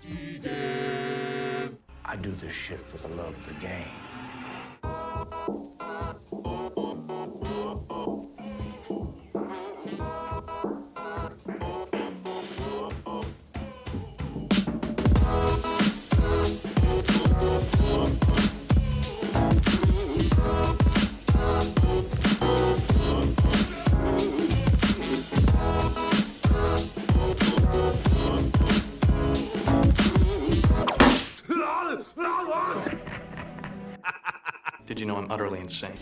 Tgan. I do this shit for the love of the game. Did you know I'm utterly insane?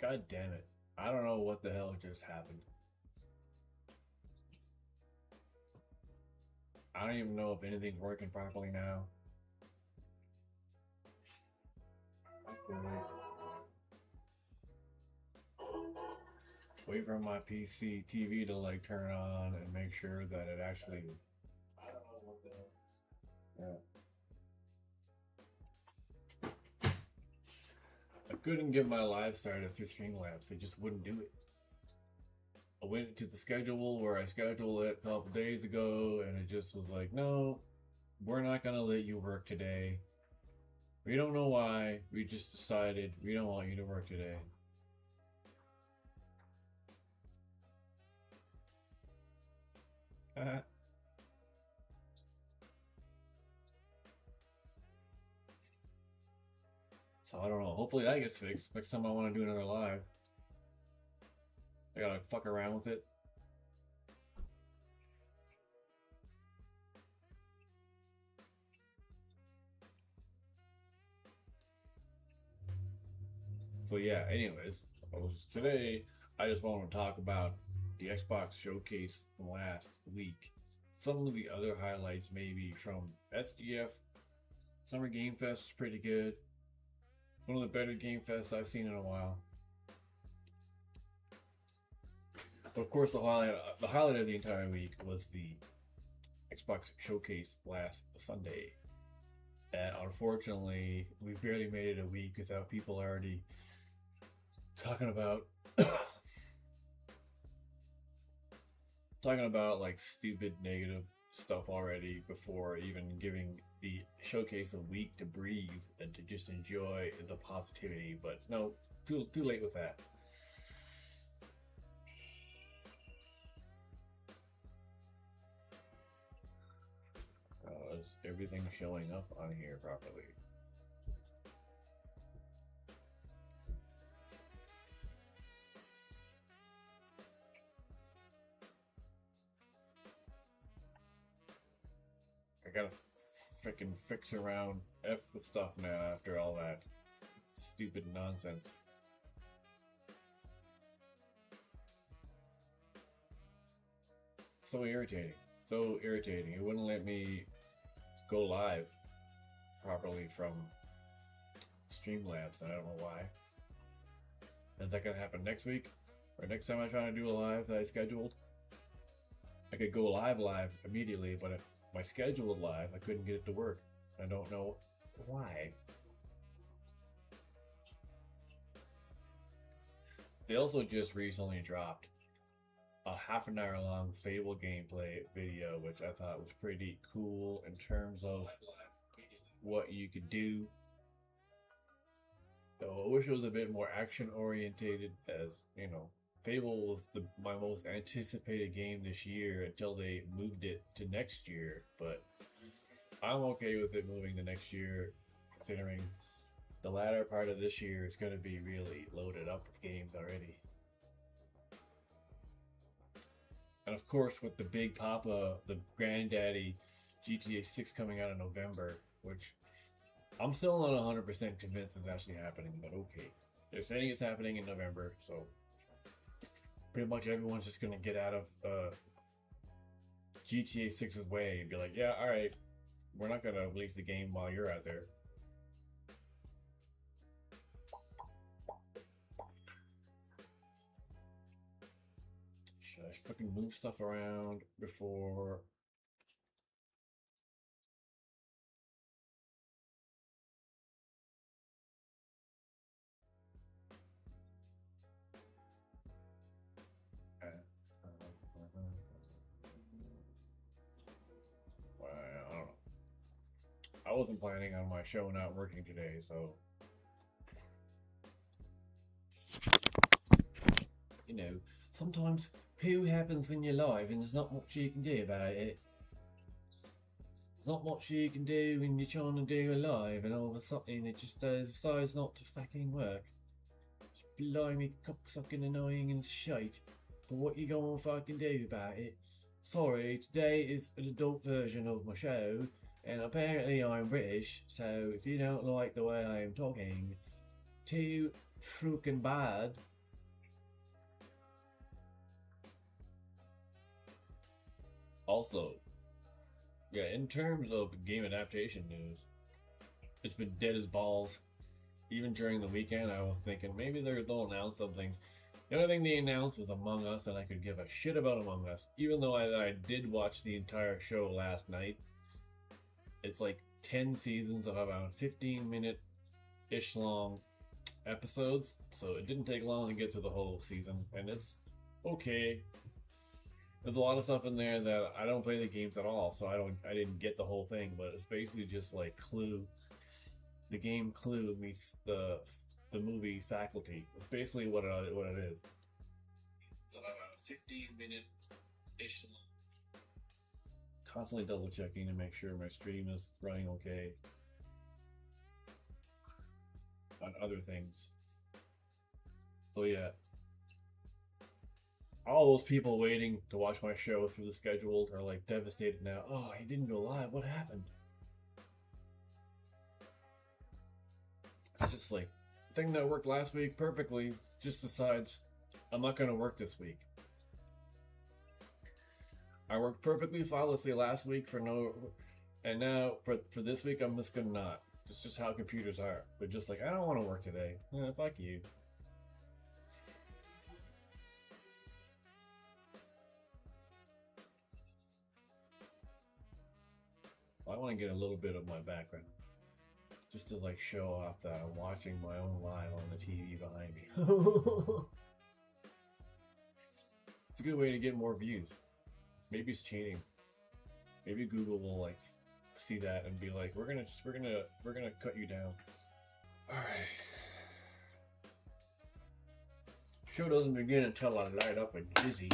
God damn it. I don't know what the hell just happened. I don't even know if anything's working properly now. Wait for my PC TV to like turn on and make sure that it actually. I don't know what the hell. Yeah. I couldn't get my live started through Streamlabs. They just wouldn't do it. I went to the schedule where I scheduled it a couple days ago, and it just was like, no, we're not gonna let you work today. We don't know why. We just decided we don't want you to work today. So I don't know. Hopefully that gets fixed. Next time I want to do another live, I gotta fuck around with it. So yeah, anyways, today I just want to talk about the Xbox showcase from last week. Some of the other highlights maybe from SDF. Summer Game Fest was pretty good. One of the better Game Fests I've seen in a while. But of course, the highlight of the entire week was the Xbox showcase last Sunday. And unfortunately, we barely made it a week without people already talking about like stupid negative stuff already before even giving the showcase a week to breathe and to just enjoy the positivity. But no, too late with that. Is everything showing up on here properly? I gotta freaking fix around F with stuff now after all that stupid nonsense. So irritating. So irritating. It wouldn't let me go live properly from Streamlabs, and I don't know why. Is that gonna happen next week? Or next time I try to do a live that I scheduled? I could go live immediately, but if my scheduled live, I couldn't get it to work. I don't know why. They also just recently dropped a half an hour long Fable gameplay video, which I thought was pretty cool in terms of what you could do. So I wish it was a bit more action orientated, as you know, Fable was my most anticipated game this year until they moved it to next year, but I'm okay with it moving to next year, considering the latter part of this year is going to be really loaded up with games already. And of course, with the big papa, the granddaddy GTA6 coming out in November, which I'm still not 100% convinced is actually happening, but okay. They're saying it's happening in November, so pretty much everyone's just gonna get out of GTA 6's way and be like, yeah, alright, we're not gonna release the game while you're out there. Should I fucking move stuff around before... I don't know. I wasn't planning on my show not working today, so... You know, sometimes poo happens when you're live and there's not much you can do about it. There's not much you can do when you're trying to do a live and all of a sudden it just decides not to fucking work. It's blimey cocksucking annoying and shite. But what you gonna fucking do about it? Sorry, today is an adult version of my show and apparently I'm British, so if you don't like the way I am talking, too fucking bad. Also, yeah, in terms of game adaptation news, it's been dead as balls. Even during the weekend, I was thinking maybe they'll announce something. The only thing they announced was Among Us, and I could give a shit about Among Us. Even though I did watch the entire show last night. It's like 10 seasons of about 15-minute-ish long episodes, so it didn't take long to get to the whole season, and it's okay. There's a lot of stuff in there that I don't play the games at all, so I didn't get the whole thing, but it's basically just like Clue. The game Clue meets the movie Faculty. It's basically what it is. It's about a 15-minute-ish. Constantly double checking to make sure my stream is running okay on other things. So yeah. All those people waiting to watch my show through the schedule are like devastated now. Oh, he didn't go live. What happened? It's just like, the thing that worked last week perfectly just decides I'm not going to work this week. I worked perfectly flawlessly last week and now for this week I'm just gonna not. It's just how computers are. But just like, I don't want to work today. Fuck you. I want to get a little bit of my background. Just to like show off that I'm watching my own live on the TV behind me. It's a good way to get more views. Maybe it's cheating. Maybe Google will like see that and be like, we're gonna cut you down. Alright. Show doesn't begin until I light up a dizzy.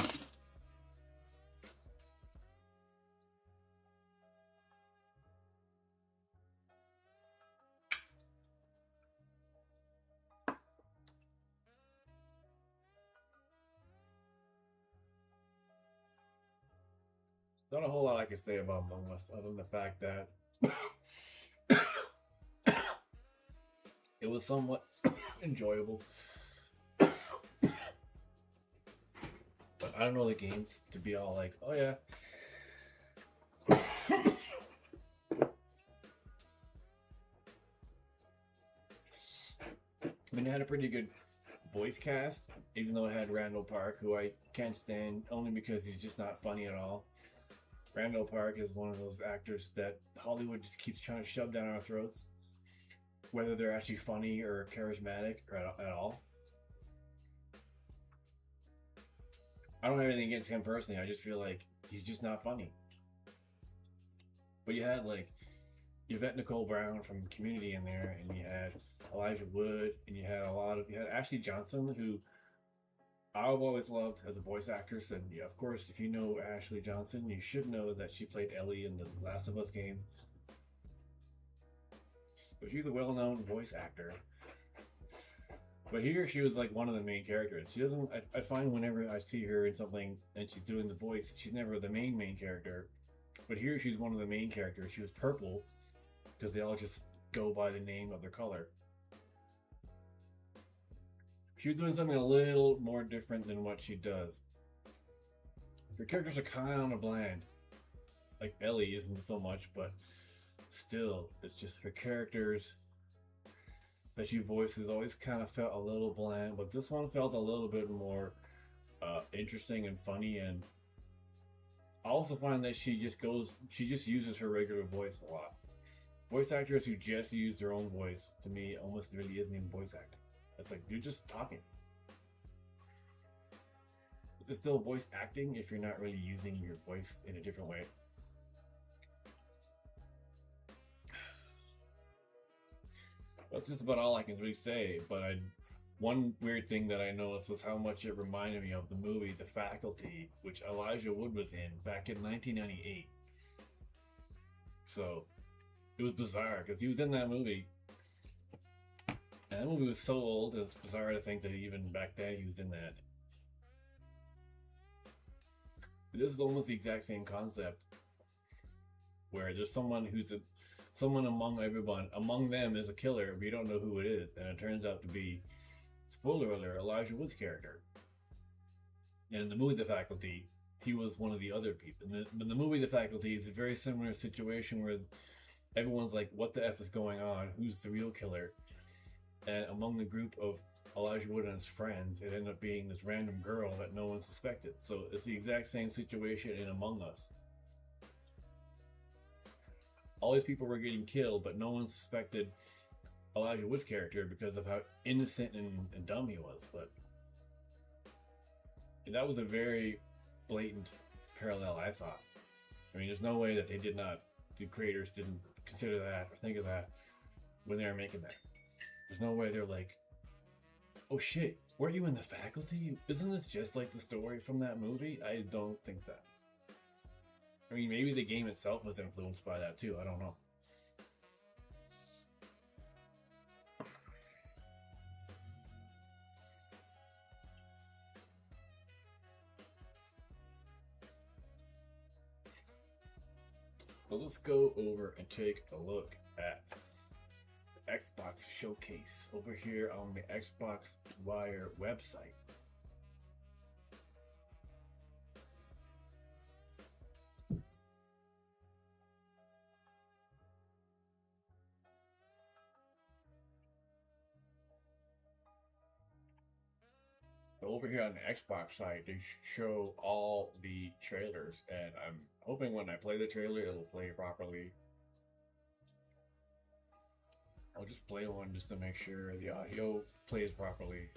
Not a whole lot I can say about Among Us other than the fact that it was somewhat enjoyable. But I don't know the games to be all like, oh yeah. I mean, it had a pretty good voice cast, even though it had Randall Park, who I can't stand only because he's just not funny at all. Randall Park is one of those actors that Hollywood just keeps trying to shove down our throats, whether they're actually funny or charismatic or at all. I don't have anything against him personally, I just feel like he's just not funny. But you had like Yvette Nicole Brown from Community in there, and you had Elijah Wood, and you had Ashley Johnson, who I've always loved as a voice actress, and yeah, of course, if you know Ashley Johnson, you should know that she played Ellie in the Last of Us game. But she's a well-known voice actor. But here, she was like one of the main characters. She doesn't. I find whenever I see her in something and she's doing the voice, she's never the main character. But here, she's one of the main characters. She was purple because they all just go by the name of their color. She was doing something a little more different than what she does. Her characters are kind of bland. Like Ellie isn't so much, but still, it's just her characters that she voices always kind of felt a little bland, but this one felt a little bit more interesting and funny. And I also find that she just uses her regular voice a lot. Voice actors who just use their own voice, to me, almost really isn't even voice acting. It's like, you're just talking. Is it still voice acting if you're not really using your voice in a different way? That's just about all I can really say, but one weird thing that I noticed was how much it reminded me of the movie The Faculty, which Elijah Wood was in back in 1998. So, it was bizarre, because he was in that movie, and that movie was so old, it's bizarre to think that even back then he was in that. This is almost the exact same concept, where there's someone someone among them is a killer, but you don't know who it is, and it turns out to be, spoiler alert, Elijah Wood's character. And in the movie The Faculty, he was one of the other people. In the movie The Faculty, it's a very similar situation where everyone's like, what the F is going on? Who's the real killer? And among the group of Elijah Wood and his friends, it ended up being this random girl that no one suspected. So it's the exact same situation in Among Us. All these people were getting killed, but no one suspected Elijah Wood's character because of how innocent and dumb he was. But that was a very blatant parallel, I thought. I mean, there's no way that the creators didn't consider that or think of that when they were making that. There's no way they're like, oh shit, were you in The Faculty? Isn't this just like the story from that movie? I don't think that. I mean, maybe the game itself was influenced by that too, I don't know. But let's go over and take a look at the Xbox Showcase over here on the Xbox Wire website. So over here on the Xbox side, they show all the trailers, and I'm hoping when I play the trailer, it'll play properly. I'll just play one just to make sure the audio plays properly.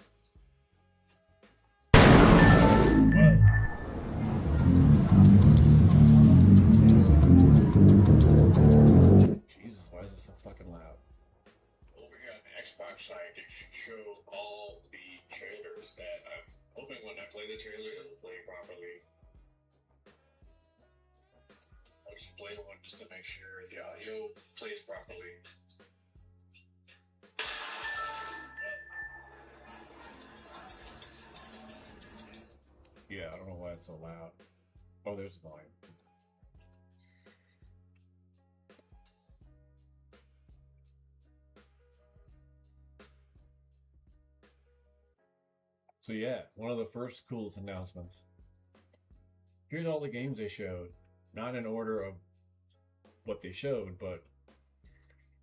Jesus, why is it so fucking loud? Over here on the Xbox side, they show all the trailers, and I'm hoping when I play the trailer, it'll play properly. I'll just play one just to make sure the audio plays properly. Yeah, I don't know why it's so loud. Oh, there's the volume. So yeah, one of the first coolest announcements. Here's all the games they showed. Not in order of what they showed, but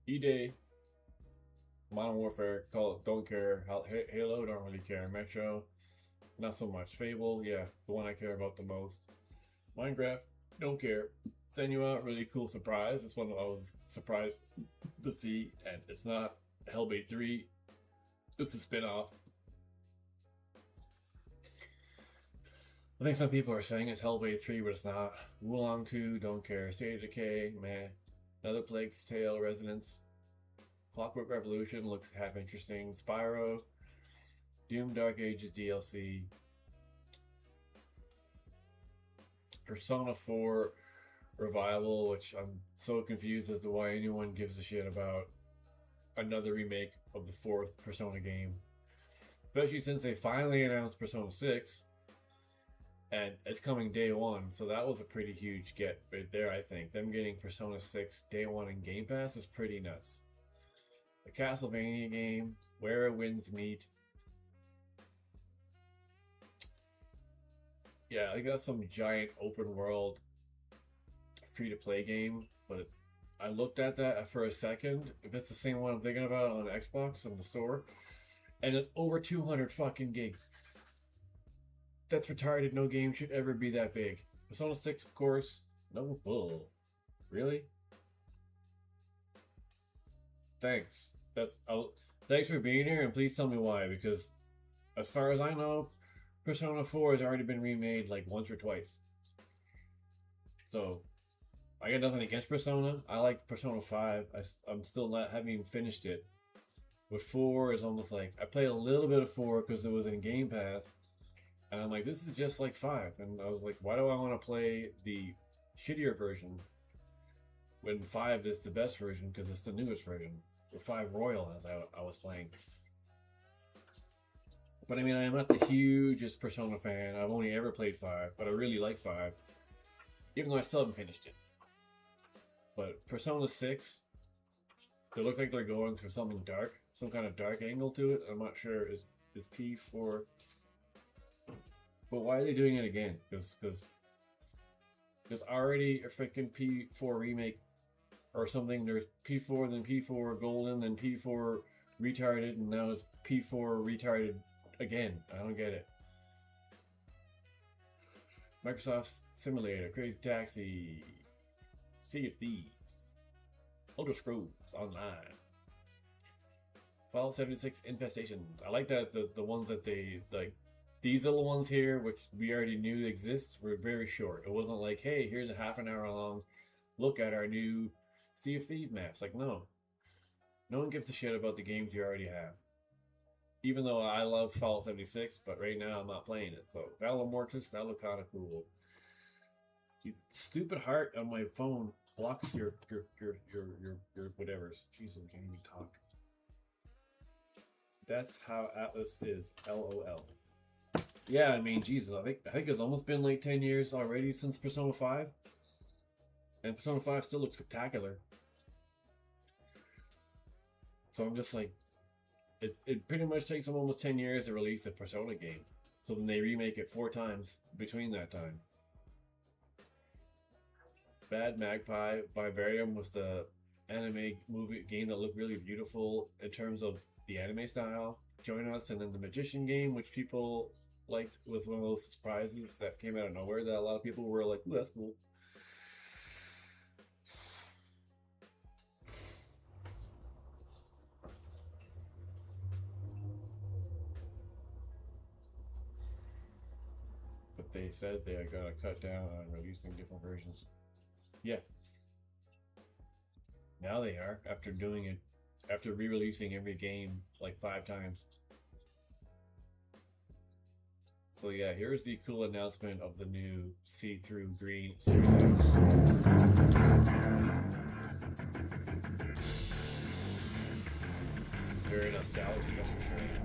E-Day, Modern Warfare, Call it, don't care. Halo, don't really care. Metro, not so much. Fable, yeah, the one I care about the most. Minecraft, don't care. Senua, really cool surprise. This one I was surprised to see, and it's not Hellblade 3. It's a spin-off. I think some people are saying it's Hellblade 3, but it's not. Wulong 2, don't care. State of Decay, meh. Another Plague's Tale, Resonance. Clockwork Revolution looks half interesting. Spyro. Doom Dark Ages DLC. Persona 4 Revival, which I'm so confused as to why anyone gives a shit about another remake of the 4th Persona game. Especially since they finally announced Persona 6. And it's coming day one, so that was a pretty huge get right there, I think. Them getting Persona 6 day one in Game Pass is pretty nuts. The Castlevania game, Where Winds Meet. Yeah, I think that's some giant open world free-to-play game, but I looked at that for a second. If it's the same one I'm thinking about on Xbox in the store, and it's over 200 fucking gigs. That's retarded. No game should ever be that big. Persona 6, of course. No bull. Really? Thanks. Thanks for being here, and please tell me why, because as far as I know, Persona 4 has already been remade like once or twice. So, I got nothing against Persona. I like Persona 5. I'm still not having finished it. With 4 is almost like, I played a little bit of 4 because it was in Game Pass. And I'm like, this is just like 5. And I was like, why do I want to play the shittier version when 5 is the best version because it's the newest version? Or 5 Royal, as I was playing. But I mean, I'm not the hugest Persona fan. I've only ever played 5, but I really like 5. Even though I still haven't finished it. But Persona 6, they look like they're going for something dark. Some kind of dark angle to it. I'm not sure. Is P4... But why are they doing it again? Because there's already a freaking P4 remake or something. There's P4, then P4 Golden, then P4 retarded, and now it's P4 retarded again. I don't get it. Microsoft Simulator, Crazy Taxi, Sea of Thieves, Elder Scrolls Online, Fallout 76 Infestations. I like that the ones that they like. These little ones here, which we already knew exist, were very short. It wasn't like, hey, here's a half an hour long look at our new Sea of Thieves maps. Like, no. No one gives a shit about the games you already have. Even though I love Fallout 76, but right now I'm not playing it. So, Valor Mortis, that looked kind of cool. The stupid heart on my phone blocks your whatevers. Jesus, I can't even talk. That's how Atlas is. LOL. Yeah, I mean, Jesus, I think it's almost been like 10 years already since Persona 5. And Persona 5 still looks spectacular. So I'm just like, it pretty much takes them almost 10 years to release a Persona game. So then they remake it 4 times between that time. Bad Magpie, Vivarium was the anime movie game that looked really beautiful in terms of the anime style. Join Us, and then the Magician game, which people liked, was one of those surprises that came out of nowhere that a lot of people were like, ooh, that's cool. But they said they are gonna cut down on releasing different versions. Yeah. Now they are, after doing it, after re-releasing every game like 5 times. So yeah, here's the cool announcement of the new see-through green Series X. Very nostalgic, that's for sure.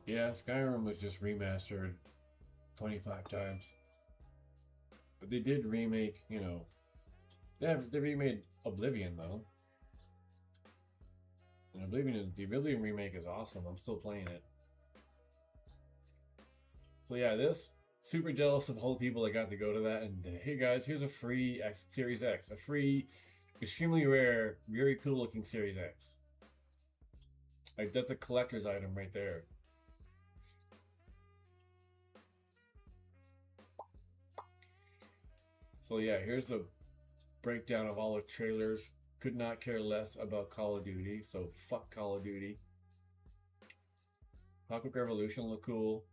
Yeah, Skyrim was just remastered 25 times. But they did remake, you know... They remade Oblivion, though. And the Oblivion remake is awesome. I'm still playing it. So yeah, super jealous of all the people that got to go to that. And hey guys, here's a free Series X. A free, extremely rare, very cool looking Series X. Like, that's a collector's item right there. So yeah, here's a breakdown of all the trailers. Could not care less about Call of Duty, so fuck Call of Duty. Clockwork Revolution look cool.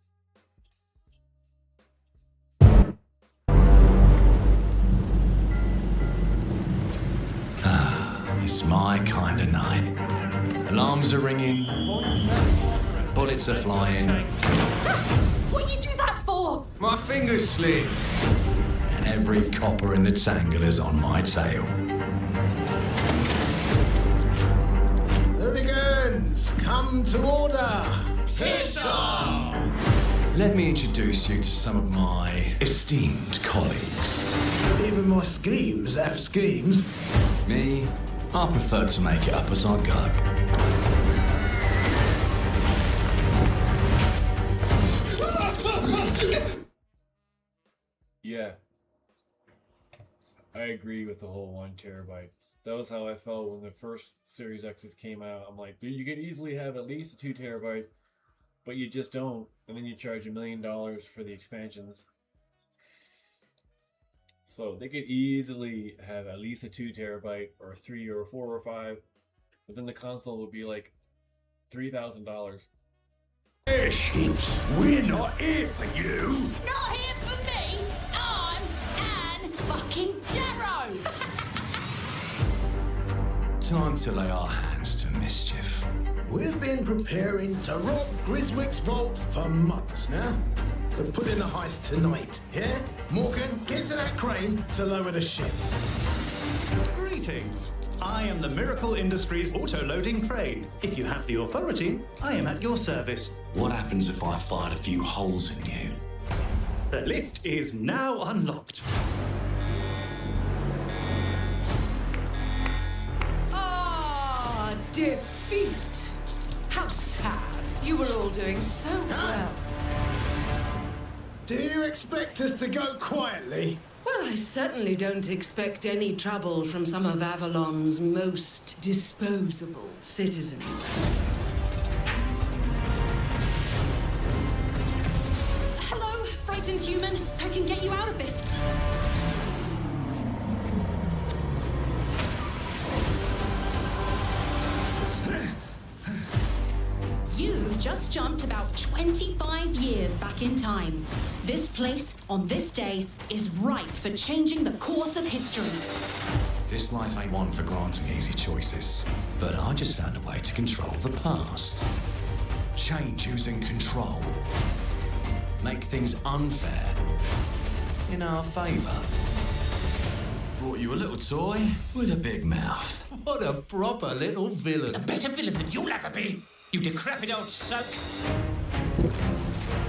It's my kind of night. Alarms are ringing, bullets are flying. What you do that for? My fingers slip. And every copper in the tangle is on my tail. Citizens, come to order! Piss off! Let me introduce you to some of my esteemed colleagues. Even my schemes have schemes. Me, I prefer to make it up as I go. Yeah. I agree with the whole 1 terabyte. That was how I felt when the first Series X's came out. I'm like, dude, you could easily have at least a 2 terabyte, but you just don't. And then you charge $1 million for the expansions. So they could easily have at least a 2 terabyte or 3 or 4 or 5, but then the console would be like $3,000. Airships, we're not here for you. Not here for me. I'm Anne fucking Darrow. Time to lay our hands to mischief. We've been preparing to rob Griswick's vault for months now. So put in the heist tonight, yeah? Morgan, get to that crane to lower the ship. Greetings. I am the Miracle Industries auto-loading crane. If you have the authority, I am at your service. What happens if I fired a few holes in you? The lift is now unlocked. Ah, defeat. How sad. You were all doing so well. Do you expect us to go quietly? Well, I certainly don't expect any trouble from some of Avalon's most disposable citizens. Hello, frightened human. I can get you out of this. You've just jumped about 25 years back in time. This place, on this day, is ripe for changing the course of history. This life ain't one for granting easy choices, but I just found a way to control the past. Change who's in control. Make things unfair in our favor. Brought you a little toy with a big mouth. What a proper little villain. A better villain than you'll ever be, you decrepit old soak.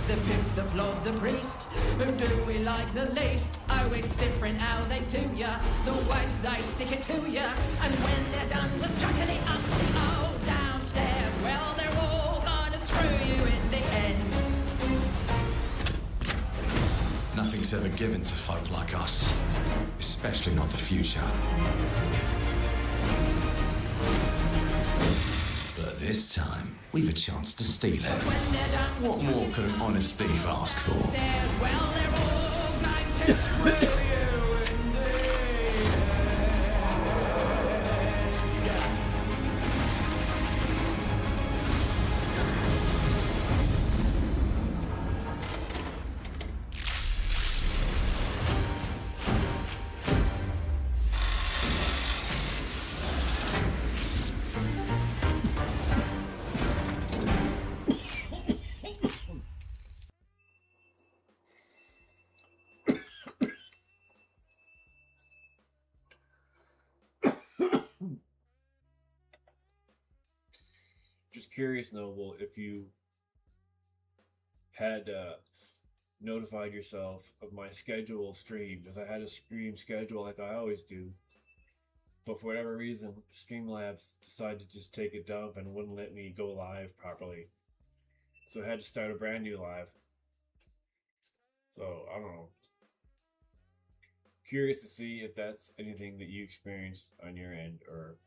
The pimp, the plod, the priest, who do we like the least? Oh, it's different how they do ya, the ways they stick it to ya. And when they're done with chucking it up, oh, downstairs, well, they're all gonna screw you in the end. Nothing's ever given to folk like us, especially not the future. But this time, we've a chance to steal it. What more could an honest thief ask for? Downstairs, well, they're all going to screw you in the end. Just curious, Noble, if you had notified yourself of my schedule stream, because I had a stream schedule like I always do, but for whatever reason, Streamlabs decided to just take a dump and wouldn't let me go live properly. So I had to start a brand new live. So, I don't know. Curious to see if that's anything that you experienced on your end, or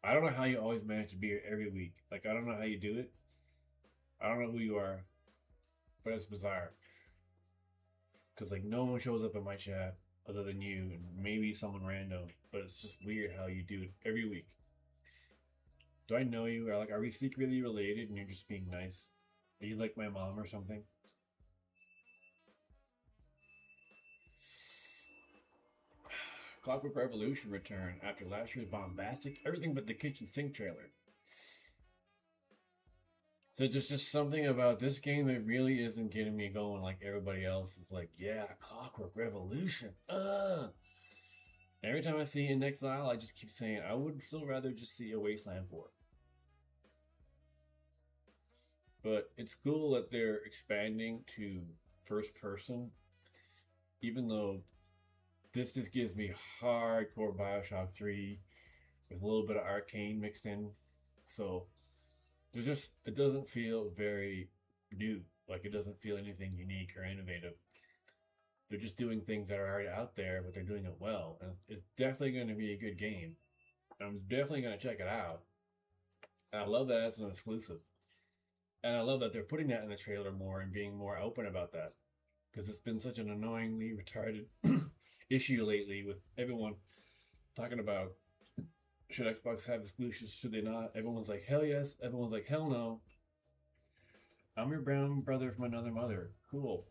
I don't know how you always manage to be here every week. Like, I don't know how you do it. I don't know who you are, but it's bizarre. Because, like, no one shows up in my chat other than you, and maybe someone random, but it's just weird how you do it every week. Do I know you? Or, like, are we secretly related and you're just being nice? Are you like my mom or something? Clockwork Revolution returned after last year's bombastic everything but the kitchen sink trailer. So there's just something about this game that really isn't getting me going like everybody else. It's like, yeah, Clockwork Revolution. Every time I see In Exile, I just keep saying I would still rather just see a Wasteland 4. But it's cool that they're expanding to first person, even though this just gives me hardcore Bioshock 3 with a little bit of arcane mixed in. So there's just, it doesn't feel very new. Like, it doesn't feel anything unique or innovative. They're just doing things that are already out there, but they're doing it well. And it's definitely going to be a good game. I'm definitely going to check it out. And I love that it's an exclusive. And I love that they're putting that in the trailer more and being more open about that. Because it's been such an annoyingly retarded issue lately with everyone talking about, should Xbox have exclusives, should they not? Everyone's like, hell yes. Everyone's like, hell no. I'm your brown brother from another mother. Cool.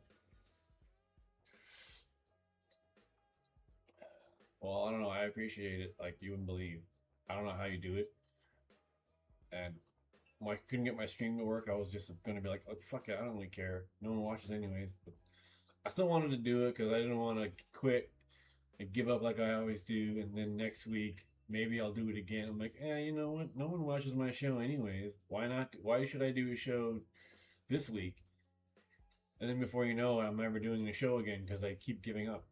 Well, I don't know. I appreciate it like you wouldn't believe. I don't know how you do it. And when I couldn't get my stream to work, I was just going to be like, oh, fuck it. I don't really care. No one watches anyways. But I still wanted to do it because I didn't want to quit and give up like I always do. And then next week, maybe I'll do it again. I'm like, you know what? No one watches my show anyways. Why not? Why should I do a show this week? And then before you know it, I'm never doing the show again because I keep giving up.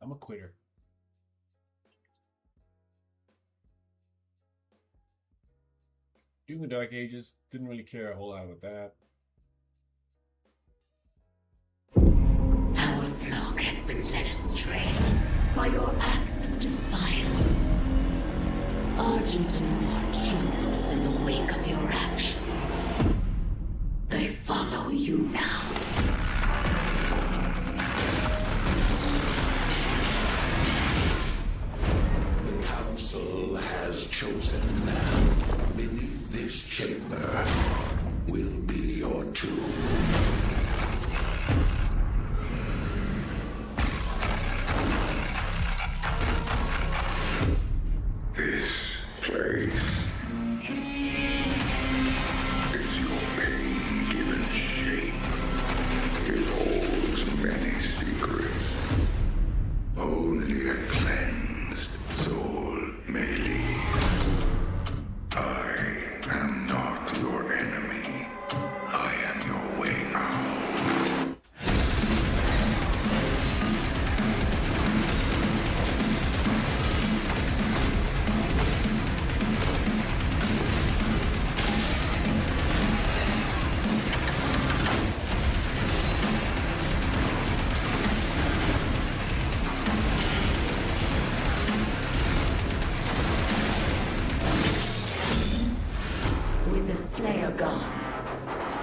I'm a quitter. Doing the Dark Ages, didn't really care a whole lot about that. Our flock has been led astray by your acts of defiance. Argent and War trembles in the wake of your actions. They follow you now. The Council has chosen. Beneath this chamber will be your tomb. This place is your pain given shape. It holds many secrets. Only a cleansed soul may leave. I am not your enemy. I am your way out. With the Slayer gone,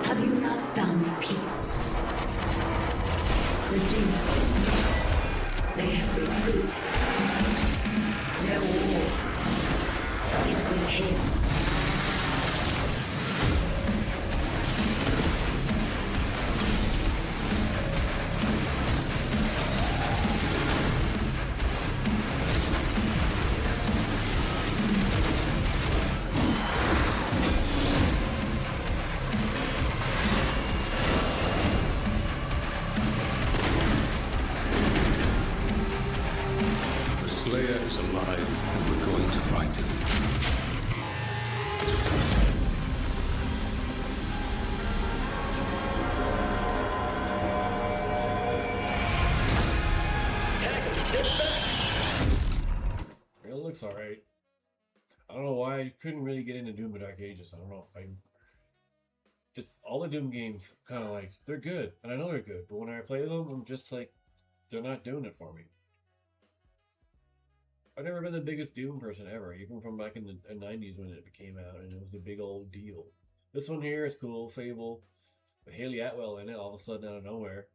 have you not found peace? The demons, they have retreated. Their war is with him. The Slayer is alive, and we're going to find him. It looks alright. I don't know why I couldn't really get into Doom and Dark Ages. I don't know if I... It's all the Doom games kind of like, they're good, and I know they're good, but when I play them, I'm just like, they're not doing it for me. I've never been the biggest Doom person ever, even from back in the 90s when it came out, and it was a big old deal. This one here is cool, Fable, with Haley Atwell in it all of a sudden out of nowhere.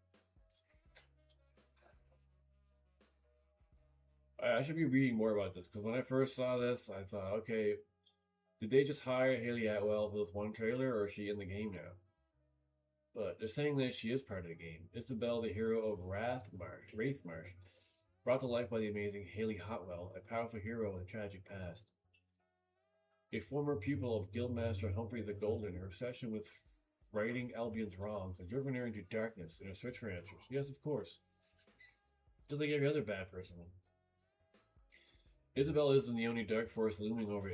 I should be reading more about this, because when I first saw this, I thought, okay, did they just hire Haley Atwell for this one trailer, or is she in the game now? But they're saying that she is part of the game. Isabel, the hero of Wraithmarsh, brought to life by the amazing Haley Hotwell, a powerful hero with a tragic past. A former pupil of Guildmaster Humphrey the Golden, her obsession with righting Albion's wrongs has driven her into darkness in her search for answers. Yes, of course. Just like every other bad person. Isabel isn't the only dark force looming over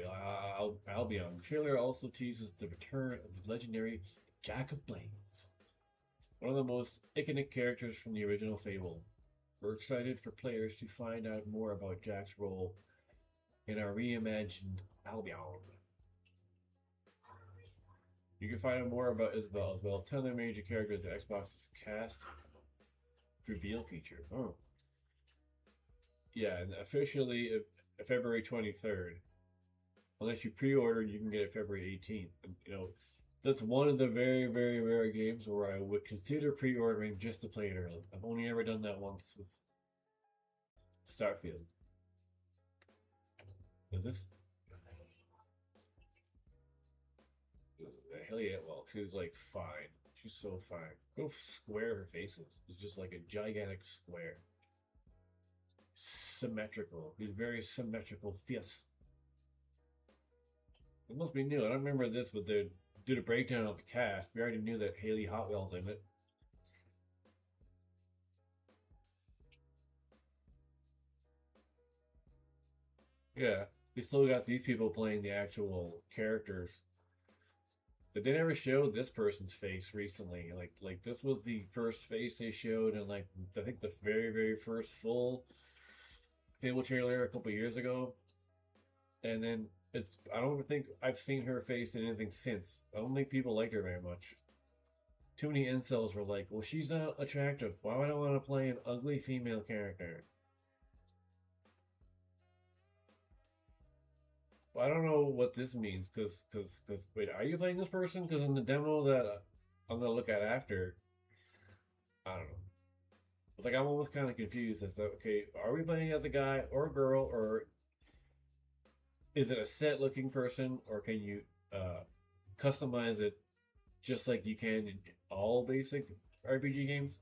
Albion. The trailer also teases the return of the legendary Jack of Blades, one of the most iconic characters from the original Fable. We're excited for players to find out more about Jack's role in our reimagined Albion. You can find out more about Isabel as well as 10 other major characters in Xbox's cast reveal feature. Oh. Yeah, and officially February 23rd. Unless you pre-order, you can get it February 18th. And, you know, that's one of the very, very rare games where I would consider pre-ordering just to play it early. I've only ever done that once with Starfield. Is this? Hell yeah, well, she was like fine. She's so fine. Go square her faces. It's just like a gigantic square. Symmetrical. These very symmetrical face. It must be new. I don't remember this, but they did a breakdown of the cast. We already knew that Haley Hotwell's in it. Yeah, we still got these people playing the actual characters. But they never showed this person's face recently. Like this was the first face they showed in like I think the very, very first full Fable trailer a couple years ago. And then I don't think I've seen her face in anything since. I don't think people liked her very much. Too many incels were like, well, she's not attractive. Why would I want to play an ugly female character? Well, I don't know what this means, because wait, are you playing this person? Because in the demo that I'm going to look at after, I don't know. It's like I'm almost kind of confused as to, okay, are we playing as a guy or a girl, or is it a set looking person, or can you customize it just like you can in all basic RPG games?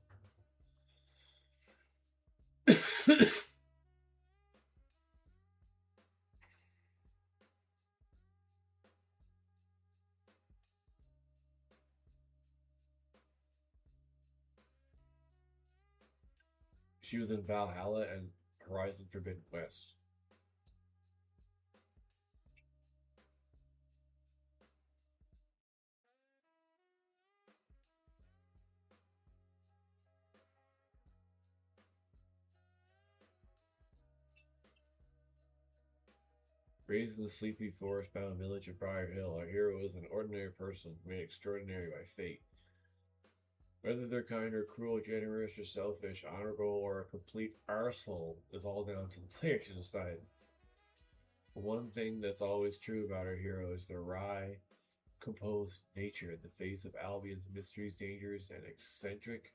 She was in Valhalla and Horizon Forbidden West. Raised in the sleepy forest-bound village of Briar Hill, our hero is an ordinary person made extraordinary by fate. Whether they're kind or cruel, generous or selfish, honorable or a complete arsehole is all down to the player to decide. But one thing that's always true about our hero is their wry, composed nature in the face of Albion's mysteries, dangers, and eccentric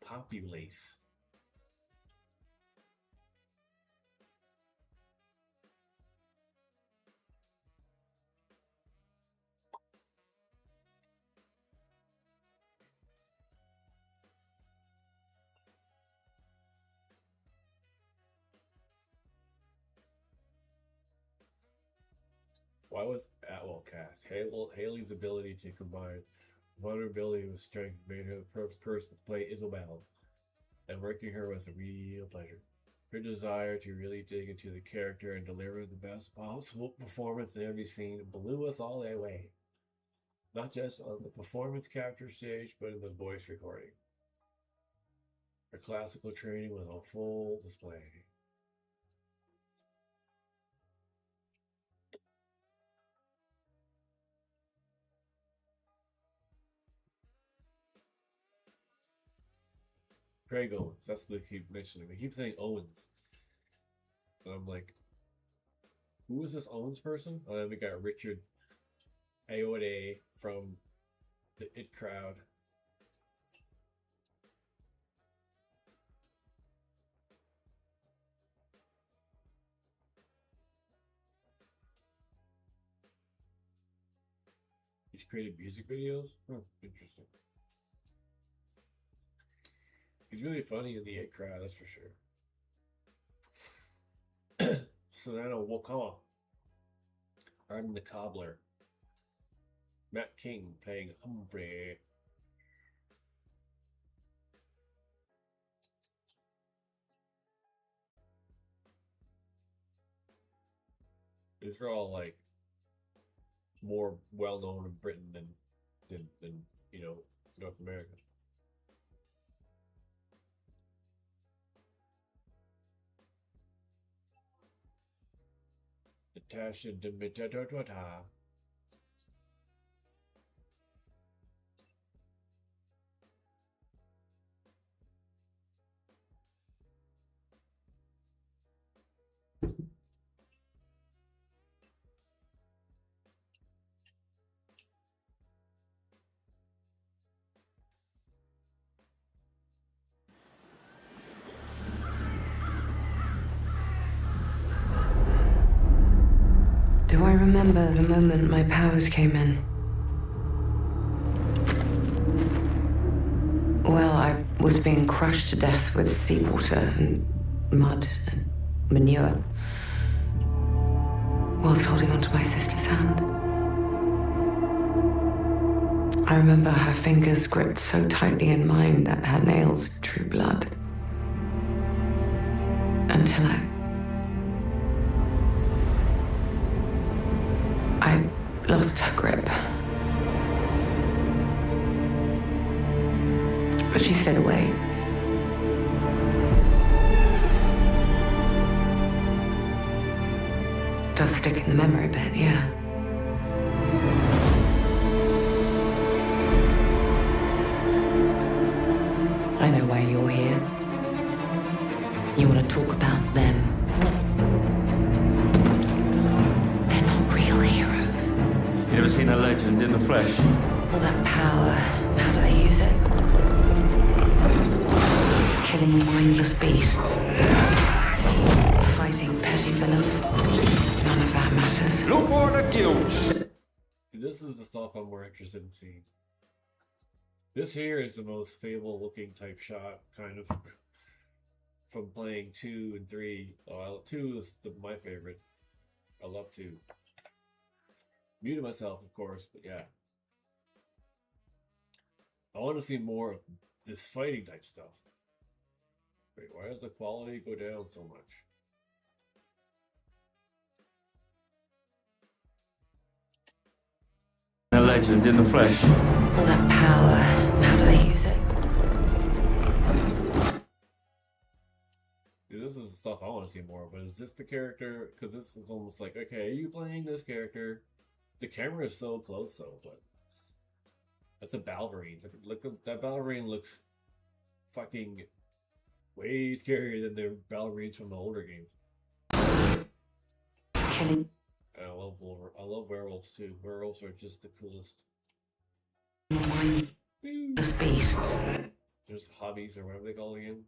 populace. Why was Atwell cast? Haley's ability to combine vulnerability with strength made her the perfect person to play Isabel, and working her was a real pleasure. Her desire to really dig into the character and deliver the best possible performance in every scene blew us all away. Not just on the performance capture stage, but in the voice recording. Her classical training was on full display. Craig Owens. That's what they keep mentioning. They keep saying Owens. And I'm like, who is this Owens person? And then we got Richard Ayoade from the It Crowd. He's created music videos? Interesting. He's really funny in the It Crowd, that's for sure. Sonata Wakama. I'm the Cobbler. Matt King playing Humphrey. These are all like more well known in Britain than you know, North America. Adaptation. Do I remember the moment my powers came in? Well, I was being crushed to death with seawater and mud and manure whilst holding onto my sister's hand. I remember her fingers gripped so tightly in mine that her nails drew blood. Until I lost her grip. But she stayed away. Does stick in the memory bit, yeah. I know why you're here. You want to talk about them. They're not real heroes. You ever seen a legend in the flesh? All that power, how do they use it? Killing mindless beasts. Fighting petty villains. None of that matters. No more the guilt. This is the stuff I'm more interested in seeing. This here is the most Fable looking type shot, kind of, from playing 2 and 3. Oh, 2 is my favorite. I love 2. Muted myself, of course, but yeah. I want to see more of this fighting type stuff. Wait, why does the quality go down so much? A legend in the flesh. All that power, how do they use it? Dude, this is the stuff I want to see more, but is this the character? Because this is almost like, okay, are you playing this character? The camera is so close though, but that's a ballerine. Look, that ballerine looks fucking way scarier than the ballerines from the older games. Killing. I love werewolves too. Werewolves are just the coolest. Mindless beasts. There's hobbies or whatever they call it again.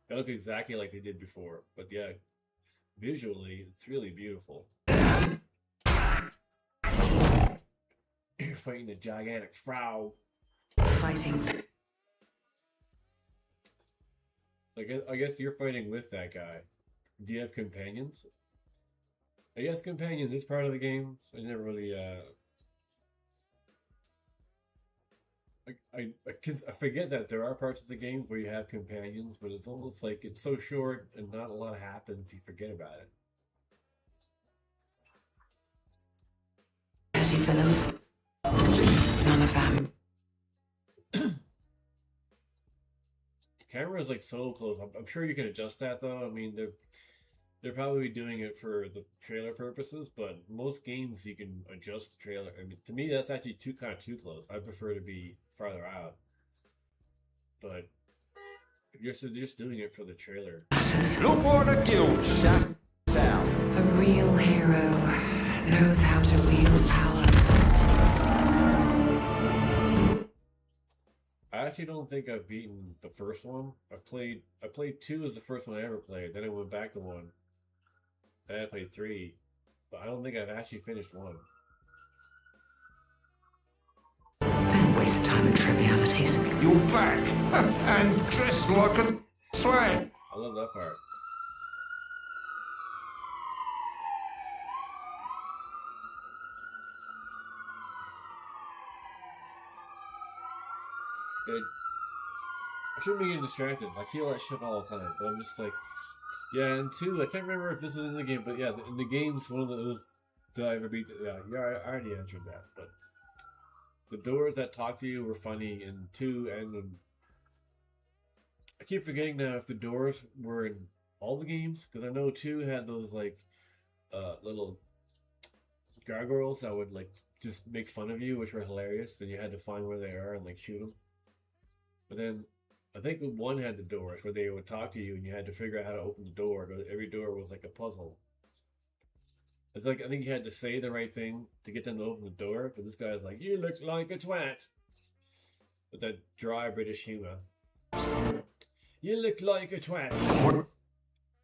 They look exactly like they did before, but yeah, visually it's really beautiful. You're fighting a gigantic frau. Fighting. I guess you're fighting with that guy. Do you have companions? I guess companions is part of the game. So I never really I forget that there are parts of the game where you have companions, but it's almost like it's so short and not a lot happens, you forget about it. Petty villains. None of them. Camera is like so close. I'm sure you can adjust that though. I mean, they're probably doing it for the trailer purposes, but most games you can adjust the trailer. I mean, to me, that's actually too close. I prefer to be farther out. But if you're just doing it for the trailer. No more the guilt. Shut down. A real hero knows how to wield power. I actually don't think I've beaten the first one. I played 2 as the first one I ever played. Then I went back to 1. Then I played 3. But I don't think I've actually finished 1. Don't waste the time in trivialities. You're back and dressed like a swag. I love that part. I shouldn't be getting distracted. I see all that shit all the time, but I'm just like, Yeah, and 2, I can't remember if this was in the game, but yeah, in the games, one of those, did I ever beat, yeah, I already answered that, but the doors that talk to you were funny in 2, and I keep forgetting now if the doors were in all the games, because I know 2 had those, like, little gargoyles that would, like, just make fun of you, which were hilarious, and you had to find where they are and, like, shoot them. But then I think 1 had the doors where they would talk to you and you had to figure out how to open the door. Every door was like a puzzle. It's like, I think you had to say the right thing to get them to open the door, but this guy's like, "You look like a twat." With that dry British humor. "You look like a twat."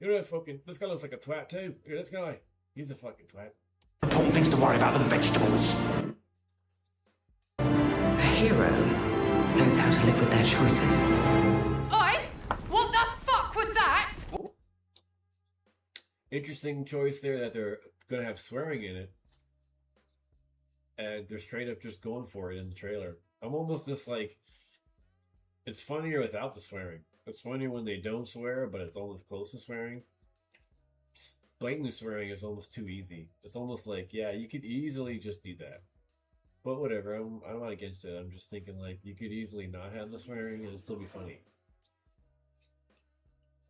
You're a fucking, this guy looks like a twat too. Look at this guy. He's a fucking twat. Important things to worry about than vegetables. A hero knows how to live with their choices. Oi! What the fuck was that? Interesting choice there that they're going to have swearing in it. And they're straight up just going for it in the trailer. I'm almost just like, it's funnier without the swearing. It's funnier when they don't swear, but it's almost close to swearing. Blatantly swearing is almost too easy. It's almost like, yeah, you could easily just do that. But whatever, I'm not against it. I'm just thinking like you could easily not have the swearing and it'd still be funny.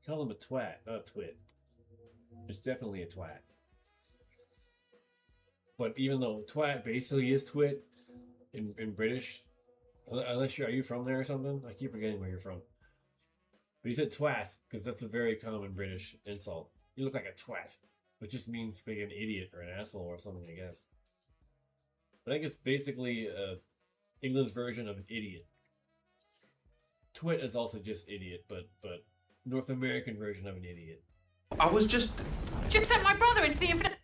Call him a twat, not a twit. It's definitely a twat. But even though twat basically is twit in British, unless are you from there or something? I keep forgetting where you're from. But he said twat because that's a very common British insult. You look like a twat, which just means being an idiot or an asshole or something, I guess. I think it's basically England's version of an idiot. Twit is also just idiot, but North American version of an idiot. I was just Sent my brother into the infinite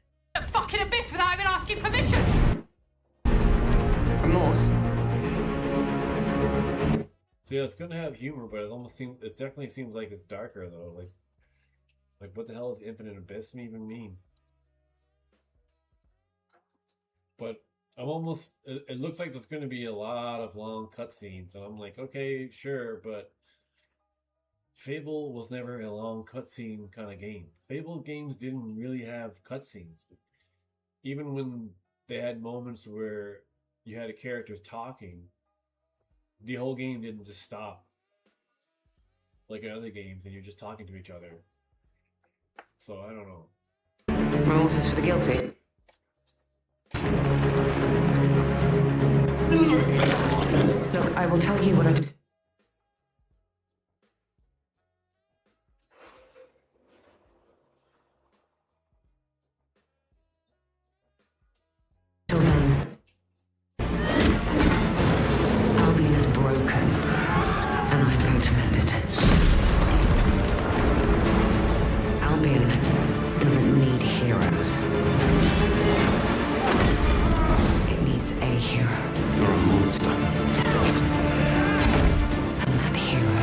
fucking abyss without even asking permission. Remorse. So yeah, it's gonna have humor, but it definitely seems like it's darker though. Like what the hell does infinite abyss even mean? But I'm almost, it looks like there's going to be a lot of long cutscenes, and I'm like, okay, sure, but Fable was never a long cutscene kind of game. Fable games didn't really have cutscenes. Even when they had moments where you had a character talking, the whole game didn't just stop. Like in other games, and you're just talking to each other. So, I don't know. Remorse is for the guilty. Look, I will tell you what I did. Till then, Albion is broken, and I'm going to mend it. Albion doesn't need heroes. It needs a hero. You're a monster. And that hero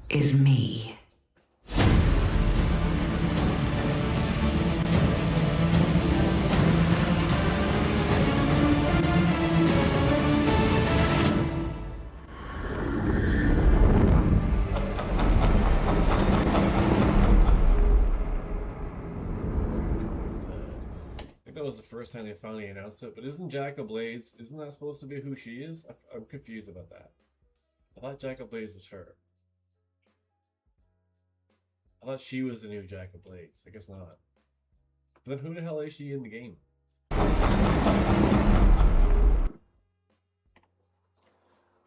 is me. Was the first time they finally announced it, but isn't Jack of Blades, isn't that supposed to be who she is? I'm confused about that. I thought Jack of Blades was her. I thought she was the new Jack of Blades. I guess not. But then who the hell is she in the game? At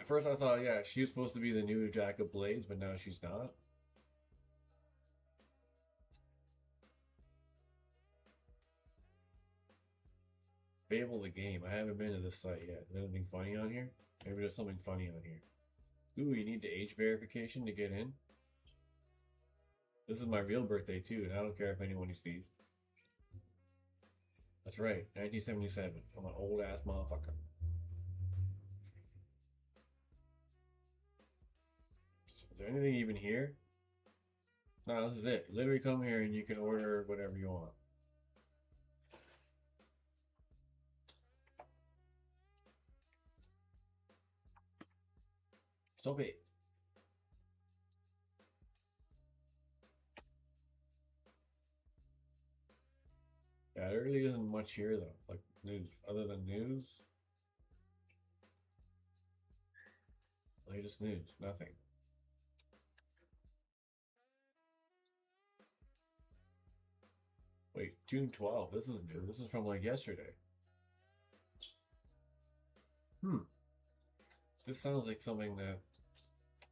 first I thought, yeah, she was supposed to be the new Jack of Blades, but now she's not. Fable the game. I haven't been to this site yet. Is there anything funny on here? Maybe there's something funny on here. Ooh, you need the age verification to get in? This is my real birthday too, and I don't care if anyone sees. That's right, 1977. I'm an old ass motherfucker. Is there anything even here? No, this is it. Literally come here and you can order whatever you want. Stop it. Yeah, there really isn't much here though, like news. Other than news, latest news, nothing. Wait, June 12th. This is new. This is from like yesterday. This sounds like something that.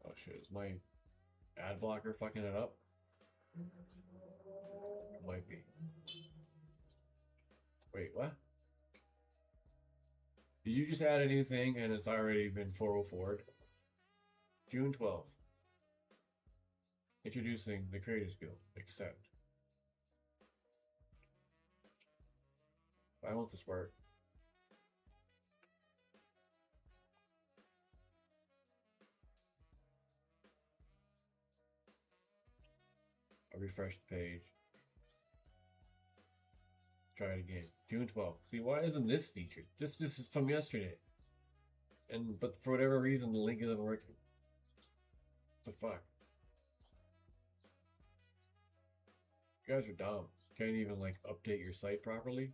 Oh shit! Is my ad blocker fucking it up? It might be. Wait, what? Did you just add a new thing and it's already been 404'd? June 12th. Introducing the Creators Guild. Accept. Why won't this work? I'll refresh the page. Try it again. June 12th. See, why isn't this featured? This is from yesterday. But for whatever reason, the link isn't working. The fuck? You guys are dumb. Can't even like update your site properly.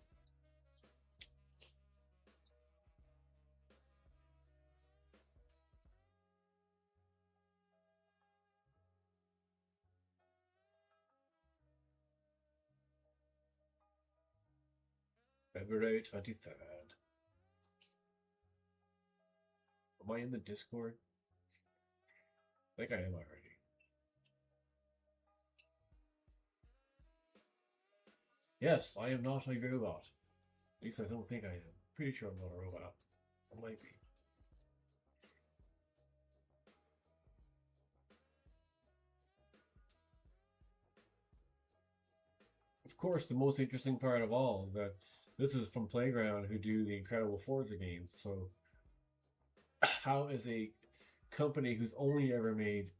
February 23rd. Am I in the Discord? I think I am already. Yes, I am not a robot. At least I don't think I am. Pretty sure I'm not a robot. I might be. Of course, the most interesting part of all is that this is from Playground, who do the incredible Forza games. So, how is a company who's only ever made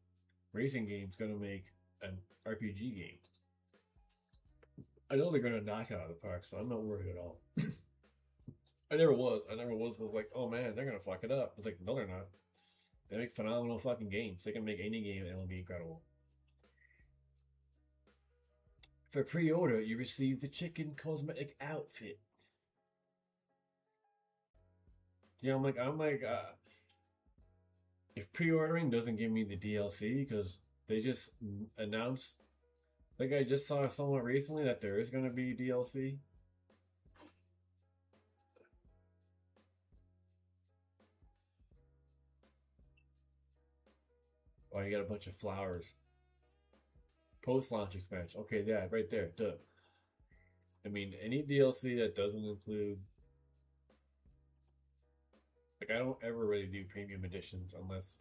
racing games going to make an RPG game? I know they're going to knock it out of the park, so I'm not worried at all. I never was like, oh man, they're going to fuck it up. It's like, no, they're not. They make phenomenal fucking games. They can make any game and it'll be incredible. For pre-order, you receive the chicken cosmetic outfit. Yeah, I'm like, if pre-ordering doesn't give me the DLC, because they just announced, like I just saw somewhere recently that there is going to be DLC. Oh, you got a bunch of flowers. Post-launch expansion. Okay, yeah, right there. Duh. I mean, any DLC that doesn't include... Like, I don't ever really do premium editions unless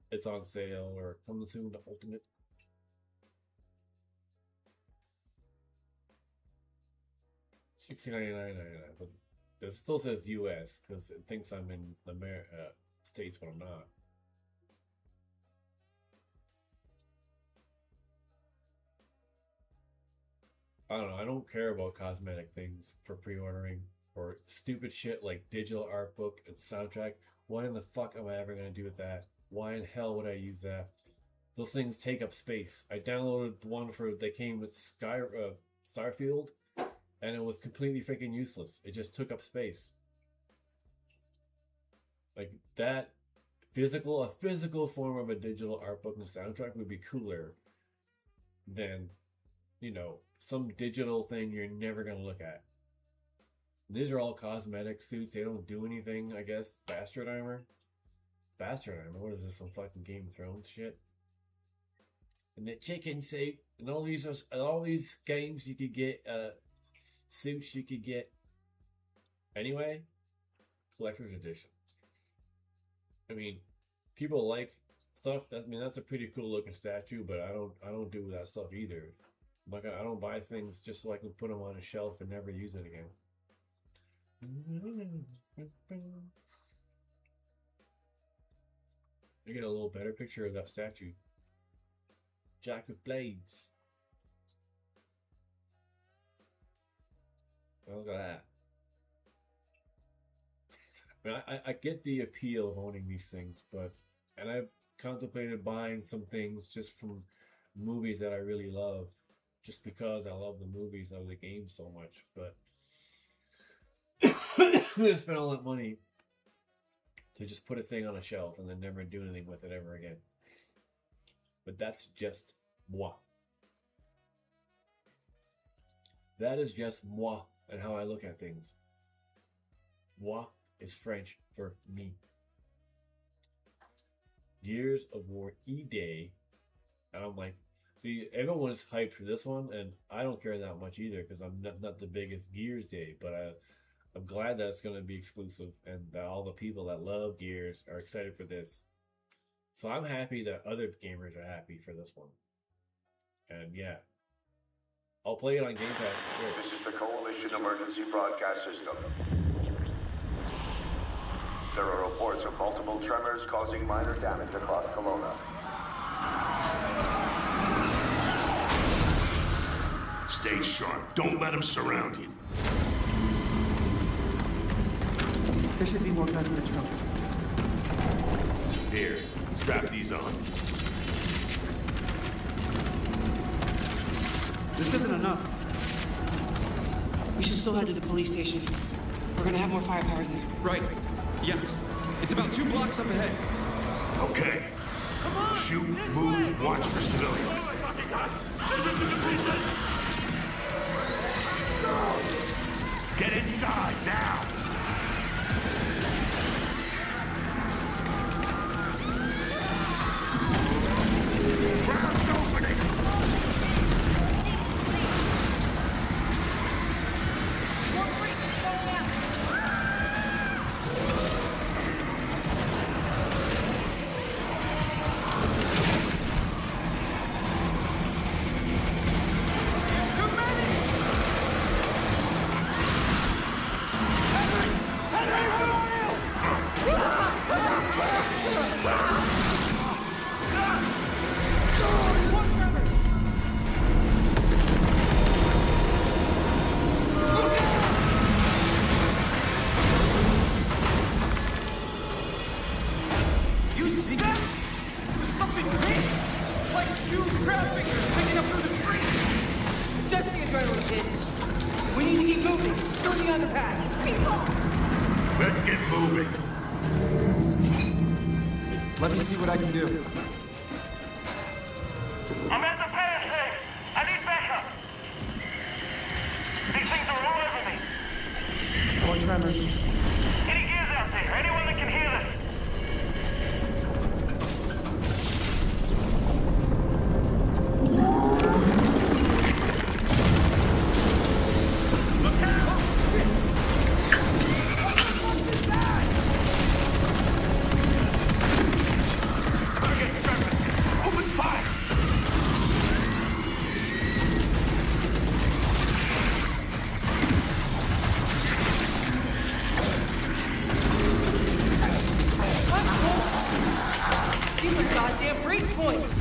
it's on sale or comes soon to Ultimate. $16.99.99, but this still says US because it thinks I'm in the States when I'm not. I don't know. I don't care about cosmetic things for pre-ordering or stupid shit like digital art book and soundtrack. What in the fuck am I ever going to do with that? Why in hell would I use that? Those things take up space. I downloaded the one that came with Starfield, and it was completely freaking useless. It just took up space. Like that a physical form of a digital art book and soundtrack would be cooler than, you know, some digital thing you're never going to look at. These are all cosmetic suits. They don't do anything, I guess. Bastard armor? Bastard armor? What is this, some fucking Game of Thrones shit? And the chicken suit. And all these games you could get, suits you could get. Anyway, collector's edition. I mean, people like stuff. That's a pretty cool looking statue, but I don't do that stuff either. Like, I don't buy things just so I can put them on a shelf and never use it again. You get a little better picture of that statue. Jack with blades. Oh, look at that. I get the appeal of owning these things, but And I've contemplated buying some things just from movies that I really love, just because I love the movies of the game so much. But I'm gonna spend all that money to just put a thing on a shelf and then never do anything with it ever again. But that's just moi. That is just moi and how I look at things. Moi is French for me. Gears of War E-Day, and I'm like, see, everyone is hyped for this one, and I don't care that much either because I'm not the biggest Gears Day, but I'm glad that it's going to be exclusive and that all the people that love Gears are excited for this. So I'm happy that other gamers are happy for this one. And yeah, I'll play it on Game Pass for sure. This is the Coalition Emergency Broadcast System. There are reports of multiple tremors causing minor damage across Kelowna. Stay sharp. Don't let them surround you. There should be more guns in the trunk. Here, strap these on. This isn't enough. We should still head to the police station. We're gonna have more firepower there. Right. Yes. It's about 2 blocks up ahead. Okay. Shoot, move, watch for civilians. Get inside, now! Ground's opening! Let's get moving. Let me see what I can do. I'm at the fire safe. I need backup. These things are all over me. More tremors. Any gears out there? Anyone that can hear this? Look out! Target surface. Open fire! These are goddamn breach points!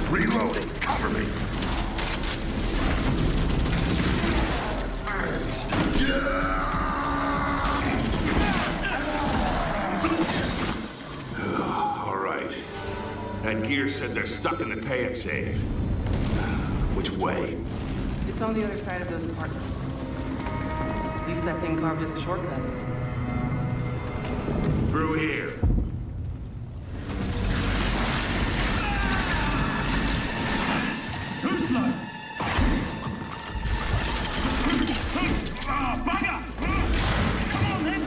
Reloading. Cover me. All right. That gear said they're stuck in the pay and save. Which way? It's on the other side of those apartments. At least that thing carved us a shortcut. Through here. Too slow. Bugger! Come on then.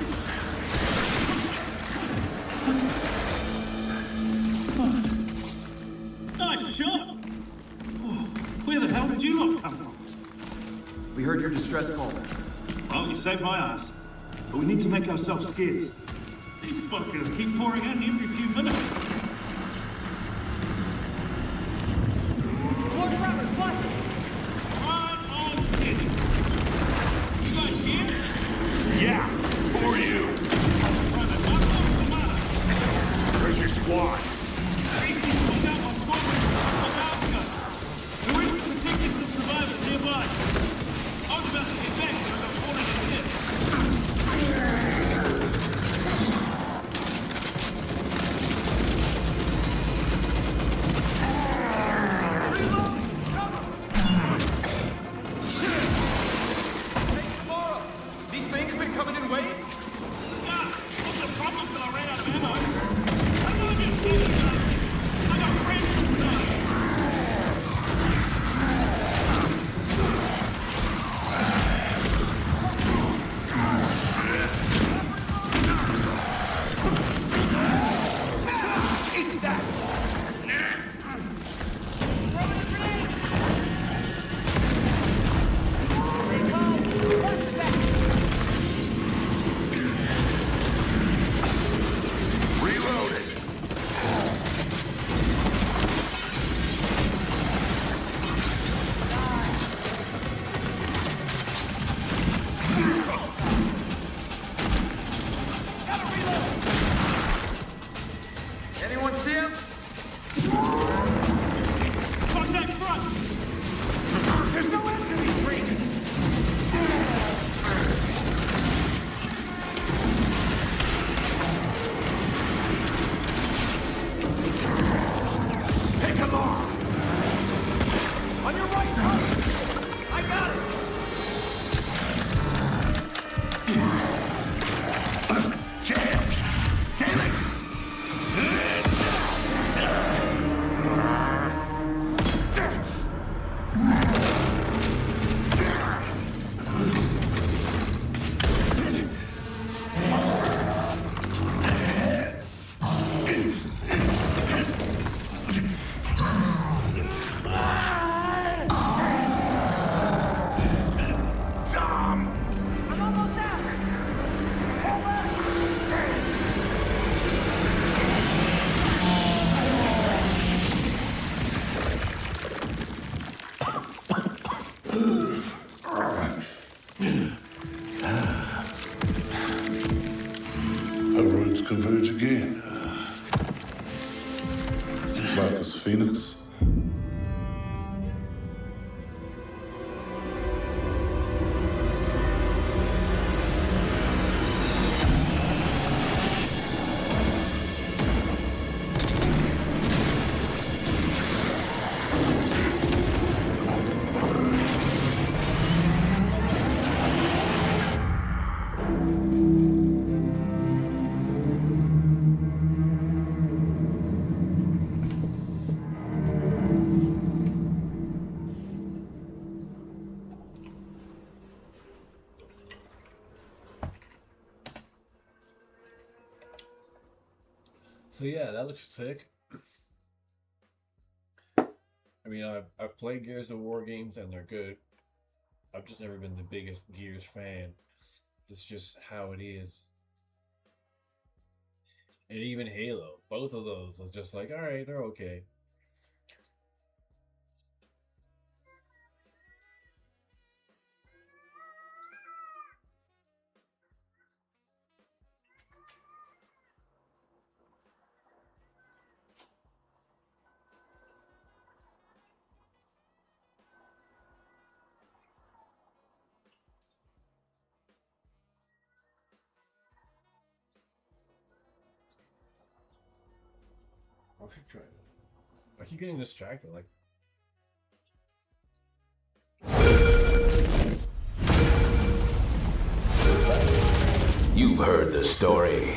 Nice shot. Where the hell did you lot come from? We heard your distress call. Well, you saved my ass. But we need to make ourselves scarce. These fuckers keep pouring in every few minutes. More tremors, watch it! Right on schedule. You guys here? Yeah, for you. Where's your squad? These people look out on squad with outskirts. There is protecting some survivors nearby. about to get back because I'm falling in the pit. These things been coming in waves? Yeah, what's the problem till I ran out of ammo? I'm not just standing up. I got friends and stuff. Eat that! Anyone see him? Contact front! There's no end to these freaks! Pick him off! On your right, Carter! I got it! James! Damn it! Our roads converge again. Marcus Phoenix. So yeah, that looks sick. I mean, I've played Gears of War games and they're good. I've just never been the biggest Gears fan. It's just how it is. And even Halo, both of those was just like, all right, they're okay. I should try it. I keep getting distracted, like. You've heard the story.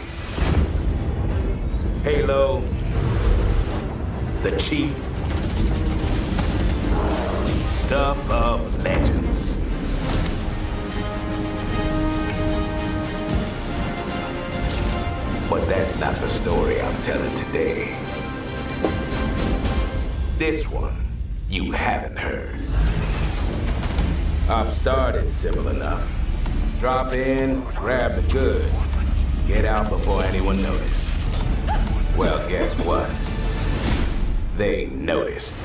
Halo, the Chief, stuff of legends. But that's not the story I'm telling today. This one, you haven't heard. I've started simple enough. Drop in, grab the goods, get out before anyone noticed. Well, guess what? They noticed.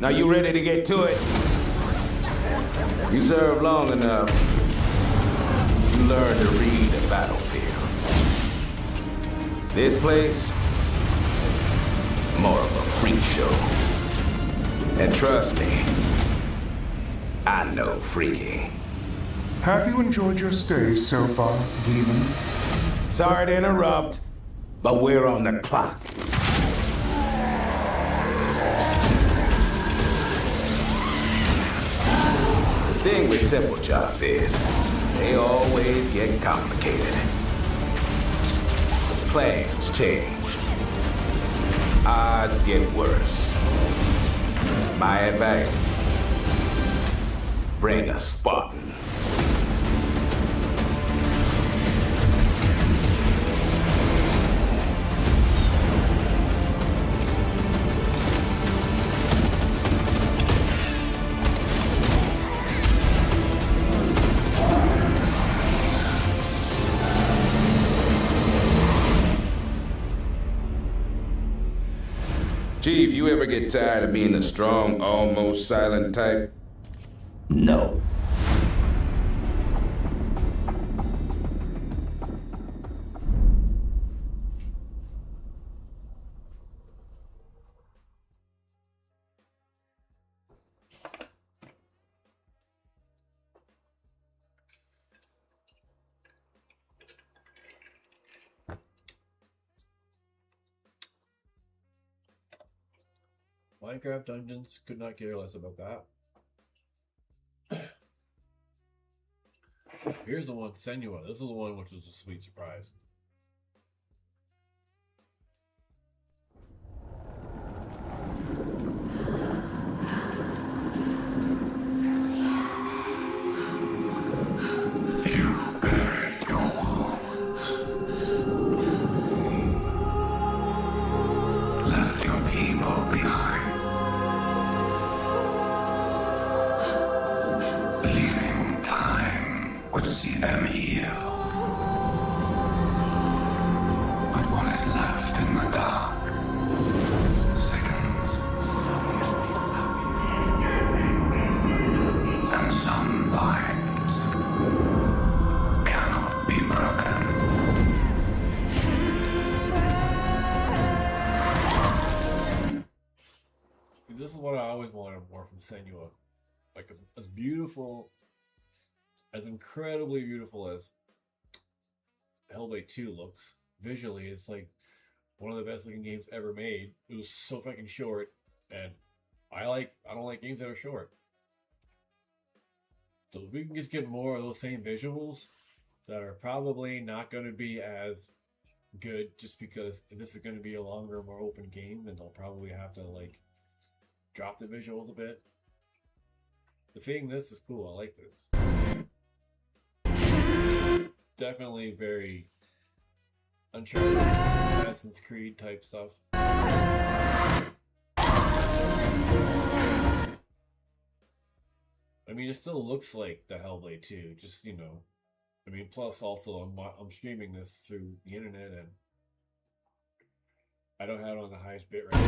Now you ready to get to it? You serve long enough, you learn to read the battlefield. This place, more of a freak show. And trust me, I know freaky. Have you enjoyed your stay so far, Demon? Sorry to interrupt, but we're on the clock. The thing with simple jobs is, they always get complicated. Plans change. Odds get worse. My advice, bring a Spartan. Chief, you ever get tired of being the strong, almost silent type? No. Minecraft Dungeons, could not care less about that. Here's the one, Senua. This is the one which was a sweet surprise. Left your people behind. Believing time would see them heal. But what is left in the dark sickens. And some binds cannot be broken. This is what I always wanted more from Senua. Like, as beautiful, as incredibly beautiful as Hellblade 2 looks, visually, it's like one of the best looking games ever made. It was so fucking short, and I don't like games that are short. So if we can just get more of those same visuals that are probably not going to be as good, just because if this is going to be a longer, more open game, then they'll probably have to, like, drop the visuals a bit. But seeing this is cool. I like this. Definitely very Uncharted, Assassin's Creed type stuff. I mean, it still looks like the Hellblade 2, just, you know. I mean, plus also I'm streaming this through the internet, and I don't have it on the highest bit rate.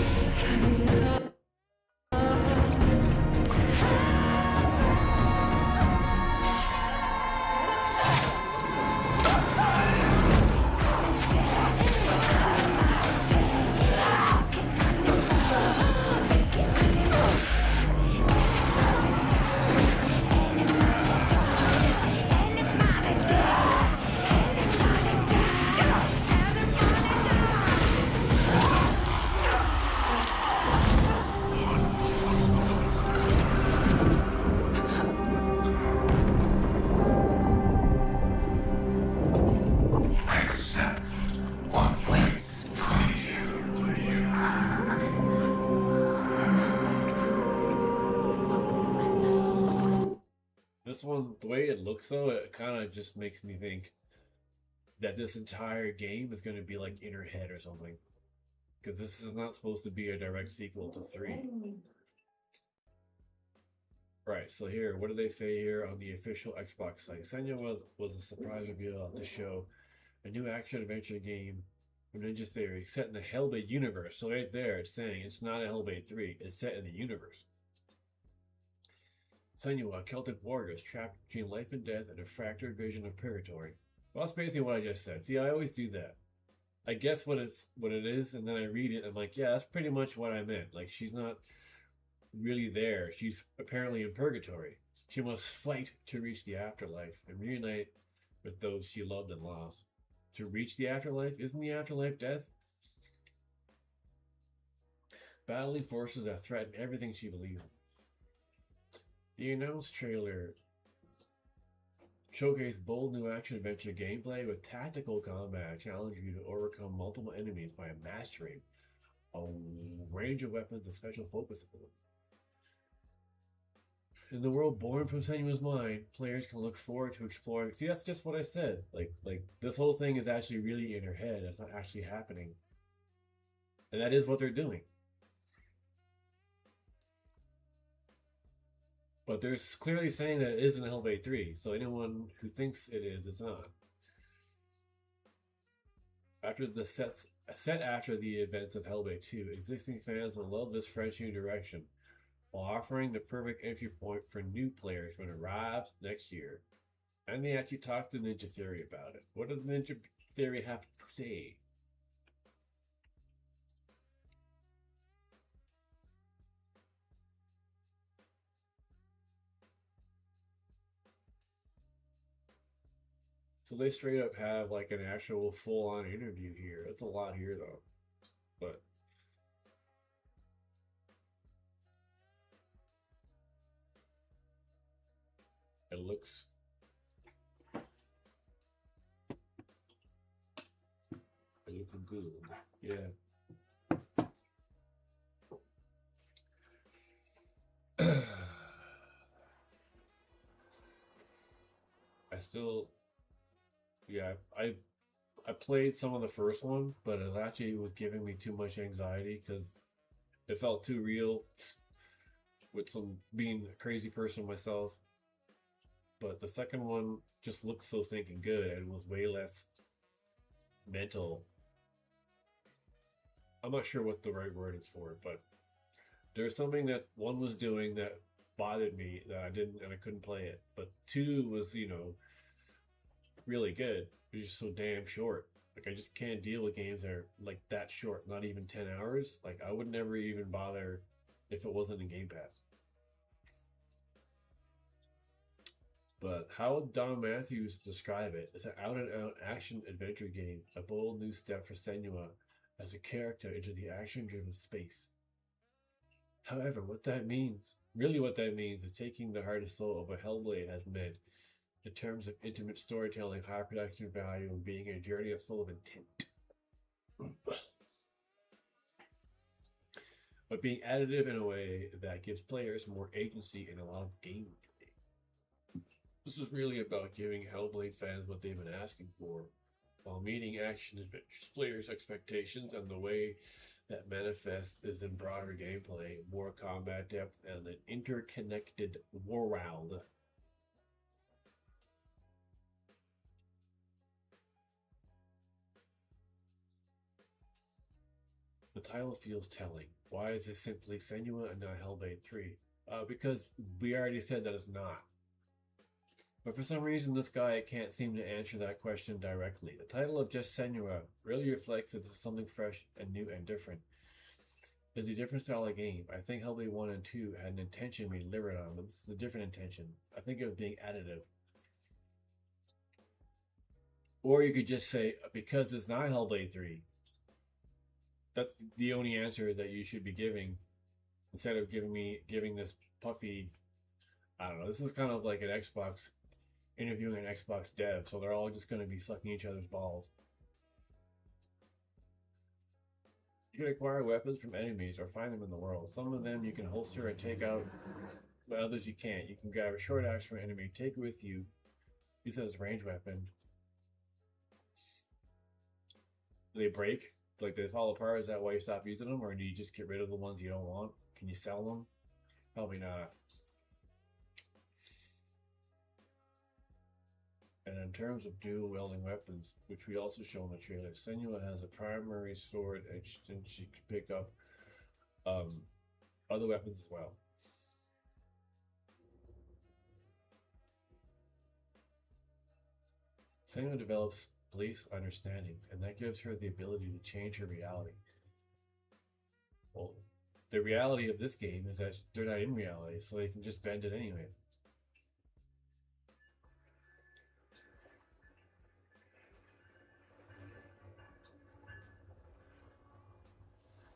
This one, the way it looks though, it kind of just makes me think that this entire game is going to be like Inner Head or something. Because this is not supposed to be a direct sequel to 3. Right, so here, what do they say here on the official Xbox site? Senua was a surprise reveal of the show. A new action-adventure game from Ninja Theory set in the Hellblade universe. So right there, it's saying it's not a Hellblade 3. It's set in the universe. Senua, a Celtic warrior, is trapped between life and death and a fractured vision of purgatory. Well, that's basically what I just said. See, I always do that. I guess what it is, and then I read it, and I'm like, yeah, that's pretty much what I meant. Like, she's not really there. She's apparently in purgatory. She must fight to reach the afterlife and reunite with those she loved and lost. To reach the afterlife? Isn't the afterlife death? Battling forces that threaten everything she believes in. The announced trailer showcased bold new action-adventure gameplay with tactical combat, challenging you to overcome multiple enemies by mastering a range of weapons and special focus abilities. In the world born from Senua's mind, players can look forward to exploring. See, that's just what I said. Like this whole thing is actually really in her head. It's not actually happening, and that is what they're doing. But they're clearly saying that it isn't Hellblade 3, so anyone who thinks it is, it's not. After the set after the events of Hellblade 2, existing fans will love this fresh new direction, while offering the perfect entry point for new players when it arrives next year. And they actually talked to Ninja Theory about it. What does Ninja Theory have to say? So they straight up have like an actual full-on interview here. That's a lot here though. But it looks good. Yeah. I still, yeah, I played some of the first one, but it actually was giving me too much anxiety because it felt too real with some being a crazy person myself. But the second one just looked so stinking good and was way less mental. I'm not sure what the right word is for it, but there's something that one was doing that bothered me that I didn't, and I couldn't play it. But two was, you know, really good. It was just so damn short. Like, I just can't deal with games that are like that short, not even 10 hours. Like, I would never even bother if it wasn't in Game Pass. But how would Don Matthews describe it? It's an out-and-out action-adventure game, a bold new step for Senua as a character into the action-driven space. However, what that means, really what that means, is taking the heart and soul of what Hellblade has meant in terms of intimate storytelling, high production value, and being a journey that's full of intent. But being additive in a way that gives players more agency in a lot of gameplay. This is really about giving Hellblade fans what they've been asking for, while meeting action adventures players' expectations, and the way that manifests is in broader gameplay, more combat depth, and an interconnected world. The title feels telling. Why is this simply Senua and not Hellblade 3? Because we already said that it's not. But for some reason, this guy can't seem to answer that question directly. The title of just Senua really reflects that this is something fresh and new and different. It's a different style of game. I think Hellblade 1 and 2 had an intention we delivered on, but this is a different intention. I think it was being additive. Or you could just say, because it's not Hellblade 3. That's the only answer that you should be giving, instead of giving this puffy, I don't know, this is kind of like an Xbox interviewing an Xbox dev, so they're all just going to be sucking each other's balls. You can acquire weapons from enemies or find them in the world. Some of them you can holster and take out, but others you can't. You can grab a short axe from an enemy, take it with you, use it as a ranged weapon. Do they break? Like, they fall apart? Is that why you stop using them? Or do you just get rid of the ones you don't want? Can you sell them? Probably not. And in terms of dual wielding weapons, which we also show in the trailer, Senua has a primary sword and she can pick up other weapons as well. Senua develops beliefs, understandings, and that gives her the ability to change her reality. Well, the reality of this game is that they're not in reality, so they can just bend it anyways.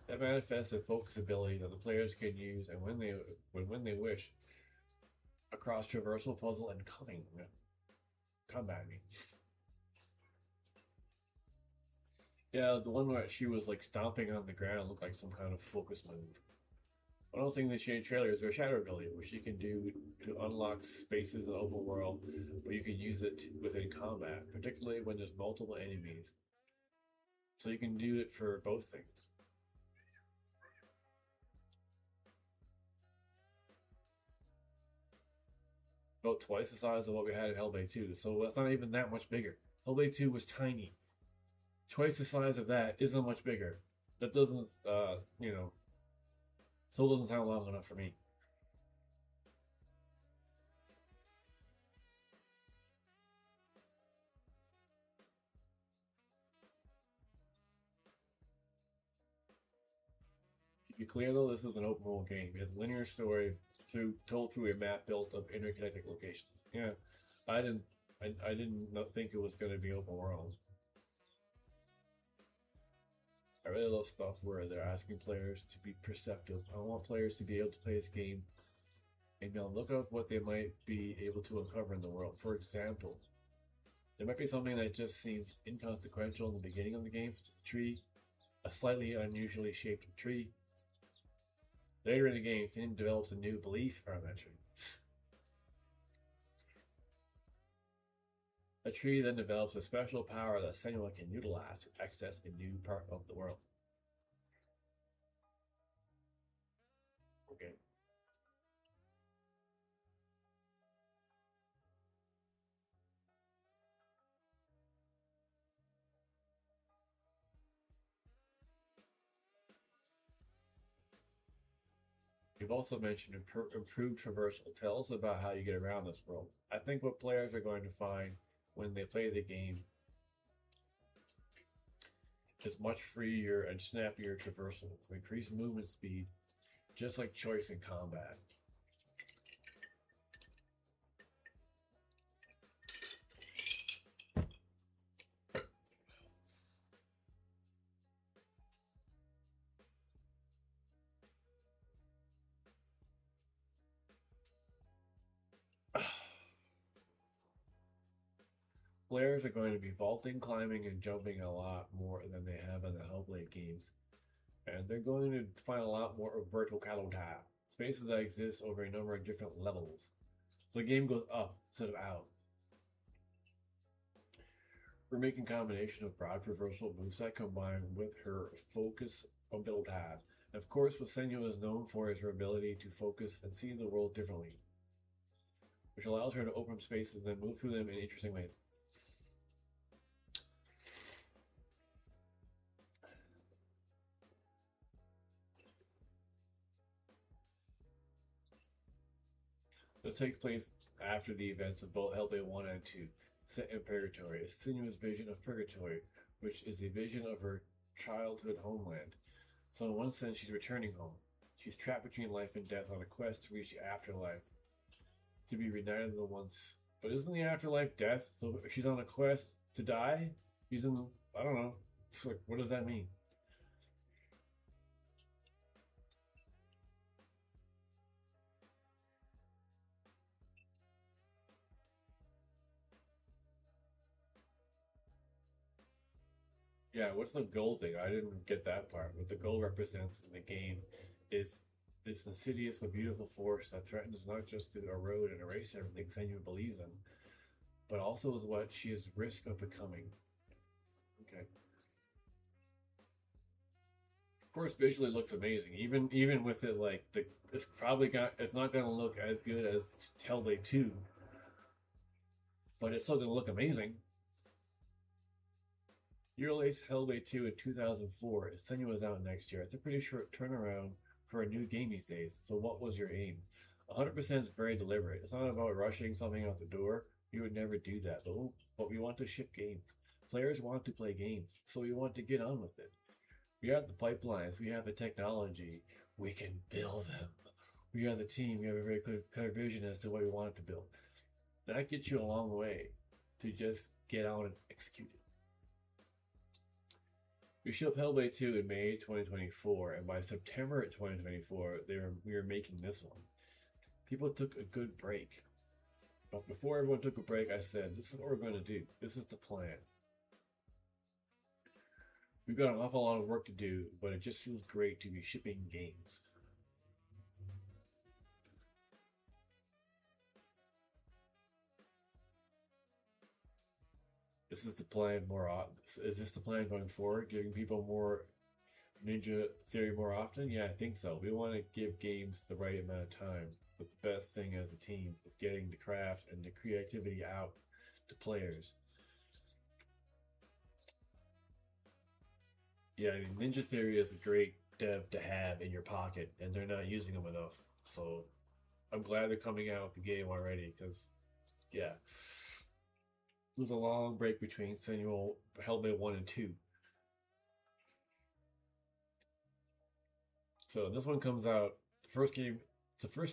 That manifests a focus ability that the players can use and when they wish across traversal, puzzle, and combat. Yeah, the one where she was like stomping on the ground looked like some kind of focus move. One other thing they showed in trailer is her shadow ability, which she can do to unlock spaces in the open world where you can use it within combat, particularly when there's multiple enemies. So you can do it for both things. About twice the size of what we had in Hellblade 2, so that's not even that much bigger. Hellblade 2 was tiny. Twice the size of that isn't much bigger. That doesn't, still doesn't sound long enough for me. To be clear though, this is an open world game. It's a linear story told through a map built of interconnected locations. Yeah, I didn't think it was going to be open world. I really love stuff where they're asking players to be perceptive. I want players to be able to play this game and look up what they might be able to uncover in the world. For example, there might be something that just seems inconsequential in the beginning of the game, such as a tree, a slightly unusually shaped tree. Later in the game, Senua develops a new belief around that tree. A tree then develops a special power that Senua can utilize to access a new part of the world. Okay. You've also mentioned improved traversal. Tell us about how you get around this world. I think what players are going to find when they play the game is much freer and snappier traversal, increased movement speed, just like choice in combat. Players are going to be vaulting, climbing, and jumping a lot more than they have in the Hellblade games. And they're going to find a lot more of virtual cattletap, spaces that exist over a number of different levels. So the game goes up instead of out. We're making a combination of broad traversal moveset combined with her focus ability. And of course, what Senua is known for is her ability to focus and see the world differently, which allows her to open spaces and then move through them in interesting ways. This takes place after the events of both Hellblade 1 and 2, set in Purgatory. It's Senua's vision of Purgatory, which is a vision of her childhood homeland. So in one sense, she's returning home. She's trapped between life and death on a quest to reach the afterlife, to be reunited with the once. But isn't the afterlife death? So if she's on a quest to die, she's in, I don't know. It's like, what does that mean? Yeah, what's the goal thing? I didn't get that part. What the goal represents in the game is this insidious but beautiful force that threatens not just to erode and erase everything Senua believes in, but also is what she is risk of becoming. Okay. Of course, visually it looks amazing. Even with it like it's not gonna look as good as Hellblade 2, but it's still gonna look amazing. You released Hellblade 2 in 2004. Senua's out next year. It's a pretty short turnaround for a new game these days. So what was your aim? 100% is very deliberate. It's not about rushing something out the door. You would never do that. but we want to ship games. Players want to play games, so we want to get on with it. We have the pipelines, we have the technology, we can build them. We are the team, we have a very clear vision as to what we want to build. That gets you a long way to just get out and execute it. We shipped Hellblade 2 in May 2024, and by September 2024, we were making this one. People took a good break. But before everyone took a break, I said, this is what we're going to do. This is the plan. We've got an awful lot of work to do, but it just feels great to be shipping games. This is the plan is this the plan going forward? Giving people more Ninja Theory more often? Yeah, I think so. We want to give games the right amount of time. But the best thing as a team is getting the craft and the creativity out to players. Yeah, I mean, Ninja Theory is a great dev to have in your pocket, and they're not using them enough. So I'm glad they're coming out with the game already, because, yeah. It was a long break between Senua Hellblade 1 and 2. So this one comes out, the first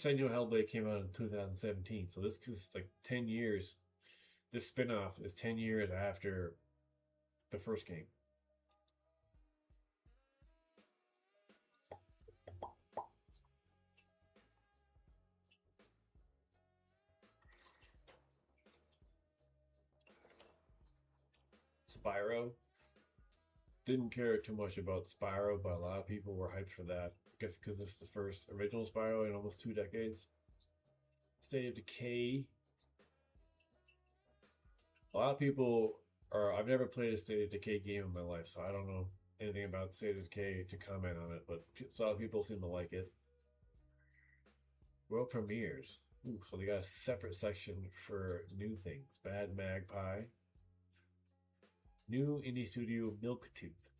Senua Hellblade came out in 2017, so this is like 10 years. This spin-off is 10 years after the first game. Spyro. Didn't care too much about Spyro, but a lot of people were hyped for that. I guess because this is the first original Spyro in almost 2 decades. State of Decay. A lot of people are... I've never played a State of Decay game in my life, so I don't know anything about State of Decay to comment on it, but a lot of people seem to like it. World premieres. Ooh, so they got a separate section for new things. Bad Magpie. New indie studio Milktooth.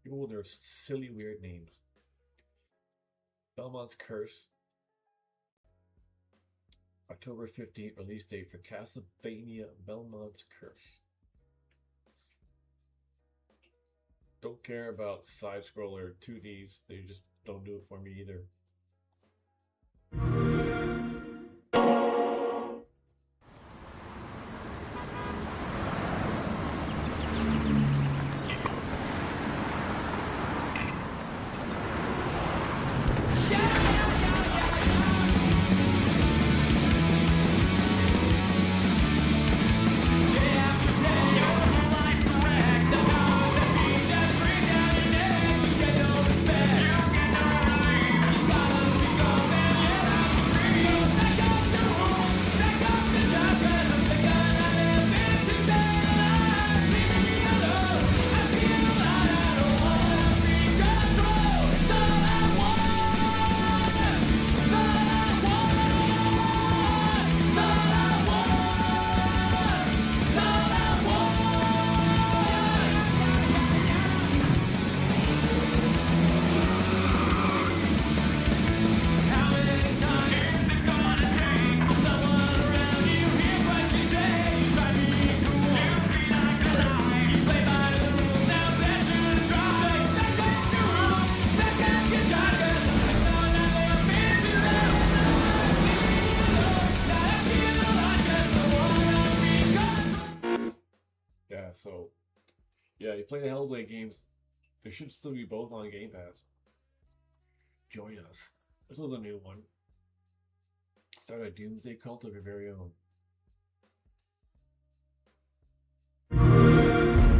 People with their silly, weird names. Belmont's Curse. October 15th release date for Castlevania Belmont's Curse. Don't care about side-scroller 2Ds. They just don't do it for me either. So, yeah, you play the Hellblade games, they should still be both on Game Pass. Join us. This was a new one. Start a doomsday cult of your very own.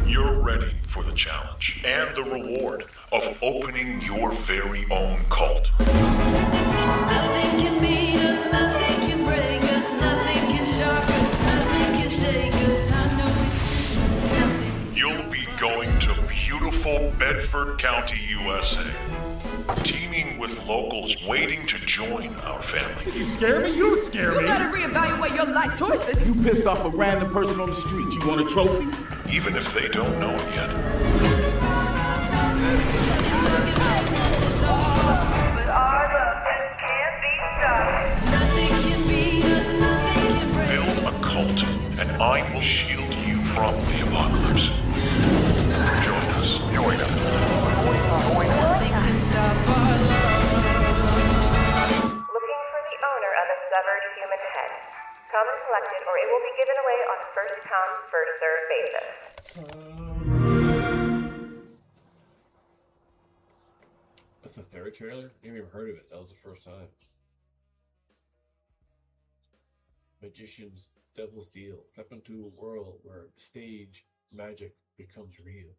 You're ready for the challenge and the reward of opening your very own cult. Nothing can beat us, nothing can break us, nothing can shock us, nothing can shake us. I know it's nothing. You'll be going to beautiful Bedford County, USA. Teaming with locals waiting to join our family. You scare me? You don't scare me. You better reevaluate your life choices. You pissed off a random person on the street. You want a trophy? Even if they don't know it yet. Build a cult, and I will shield you from the apocalypse. Join us. Nothing can stop our love. Looking for the owner of a severed human head. Come and collect it, or it will be given away on a first-come, first-served basis. That's the third trailer? I never even heard of it. That was the first time. Magician's Devil's Deal. Step into a world where stage magic becomes real.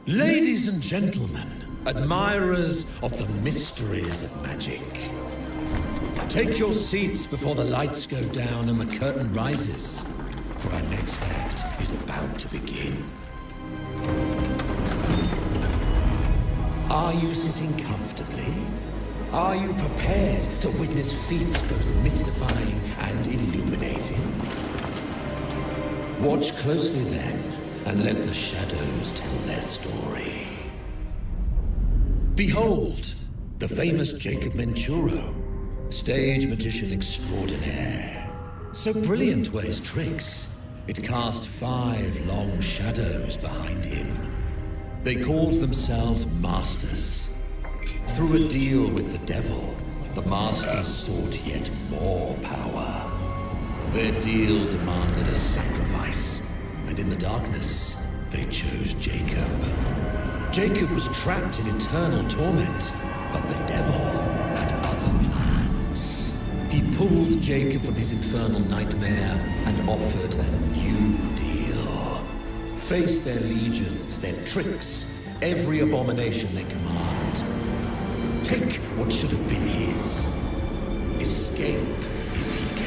Ladies and gentlemen, admirers of the mysteries of magic, take your seats before the lights go down and the curtain rises, for our next act is about to begin. Are you sitting comfortably? Are you prepared to witness feats both mystifying and illuminating? Watch closely then, and let the shadows tell their story. Behold, the famous Jacob Menturo, stage magician extraordinaire. So brilliant were his tricks, it cast 5 long shadows behind him. They called themselves Masters. Through a deal with the devil, the Masters sought yet more power. Their deal demanded a sacrifice, and in the darkness, they chose Jacob. Jacob was trapped in eternal torment, but the devil had other plans. He pulled Jacob from his infernal nightmare and offered a new deal. Face their legions, their tricks, every abomination they command. Take what should have been his. Escape if he can.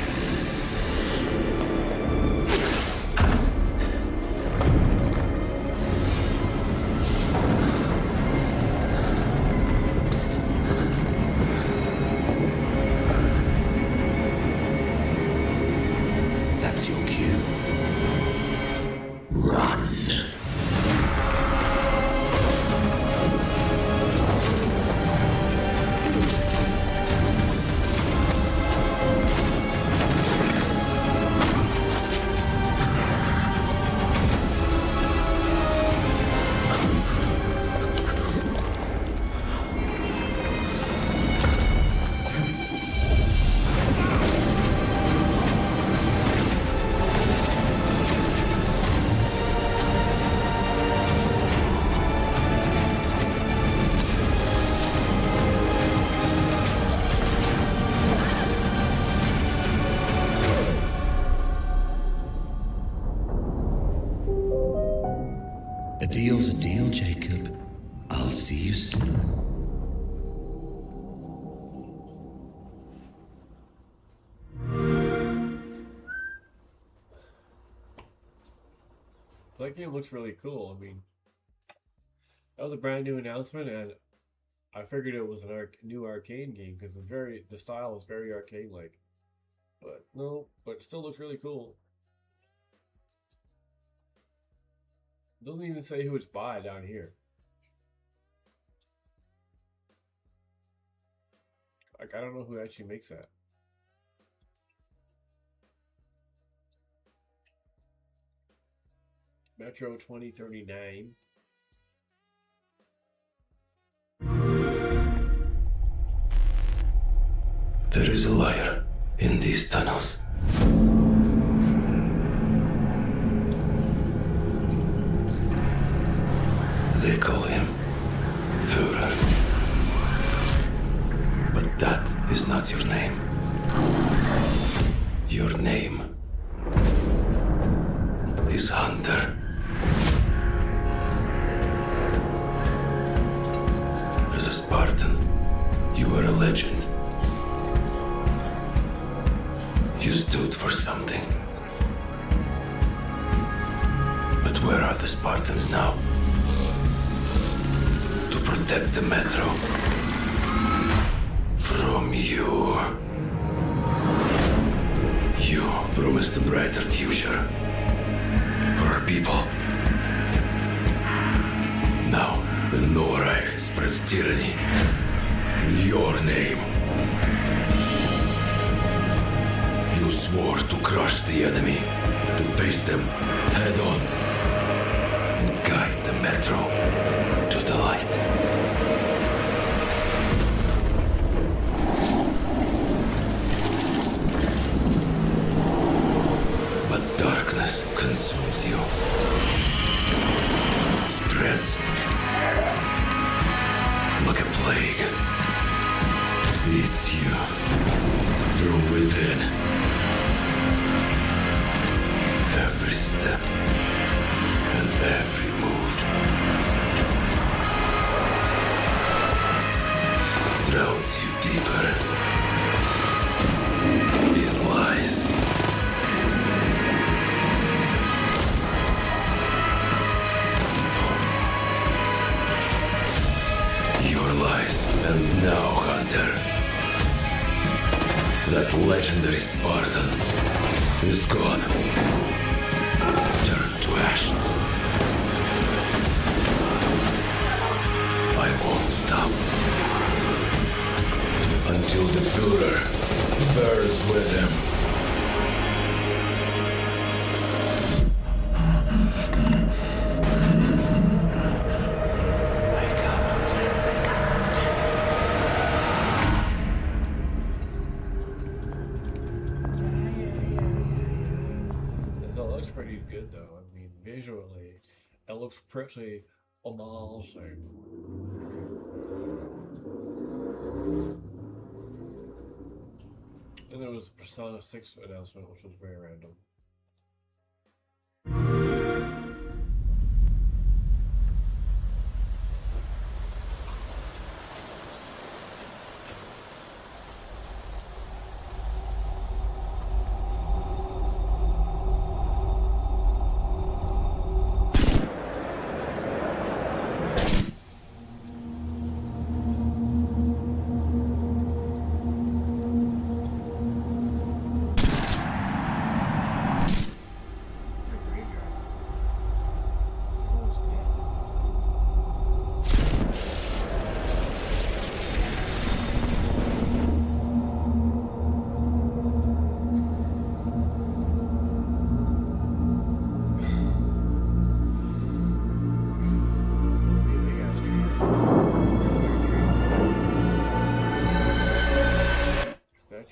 A deal's a deal, Jacob. I'll see you soon. That game looks really cool. I mean, that was a brand new announcement, and I figured it was a new arcade game because the style is very arcade-like. But no, but it still looks really cool. It doesn't even say who it's by down here. Like, I don't know who actually makes that. Metro 2039. There is a liar in these tunnels. They call him Führer. But that is not your name. Your name is Hunter. As a Spartan, you were a legend. You stood for something. But where are the Spartans now? To protect the Metro from you. You promised a brighter future for our people. Now No Reich spreads tyranny in your name. You swore to crush the enemy, to face them head on, and guide the Metro to the light. But darkness consumes you. Spreads like a plague. Eats you from within. Every step and every move drowns you deeper in lies. Your lies, and now, Hunter, that legendary Spartan is gone. Turn to ash. I won't stop until the Führer burns with him. Pretty good though. I mean, visually, it looks pretty amazing. And there was a Persona 6 announcement, which was very random.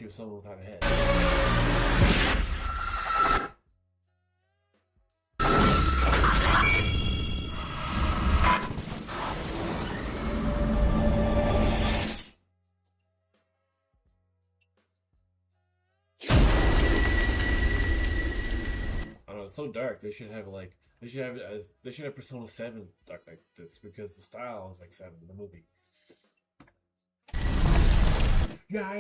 Someone without a head. I don't know, it's so dark. They should have like they should have Persona 7 dark like this because the style is like 7 in the movie. Yeah.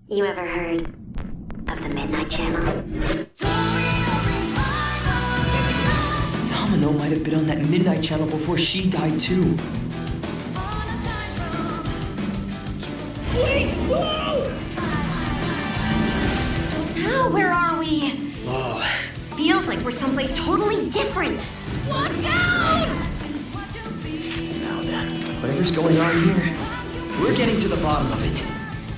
You ever heard of the Midnight Channel? Domino might have been on that Midnight Channel before she died too. Now, where are we? Oh. Feels like we're someplace totally different. Watch out! Now then, whatever's going on here, we're getting to the bottom of it.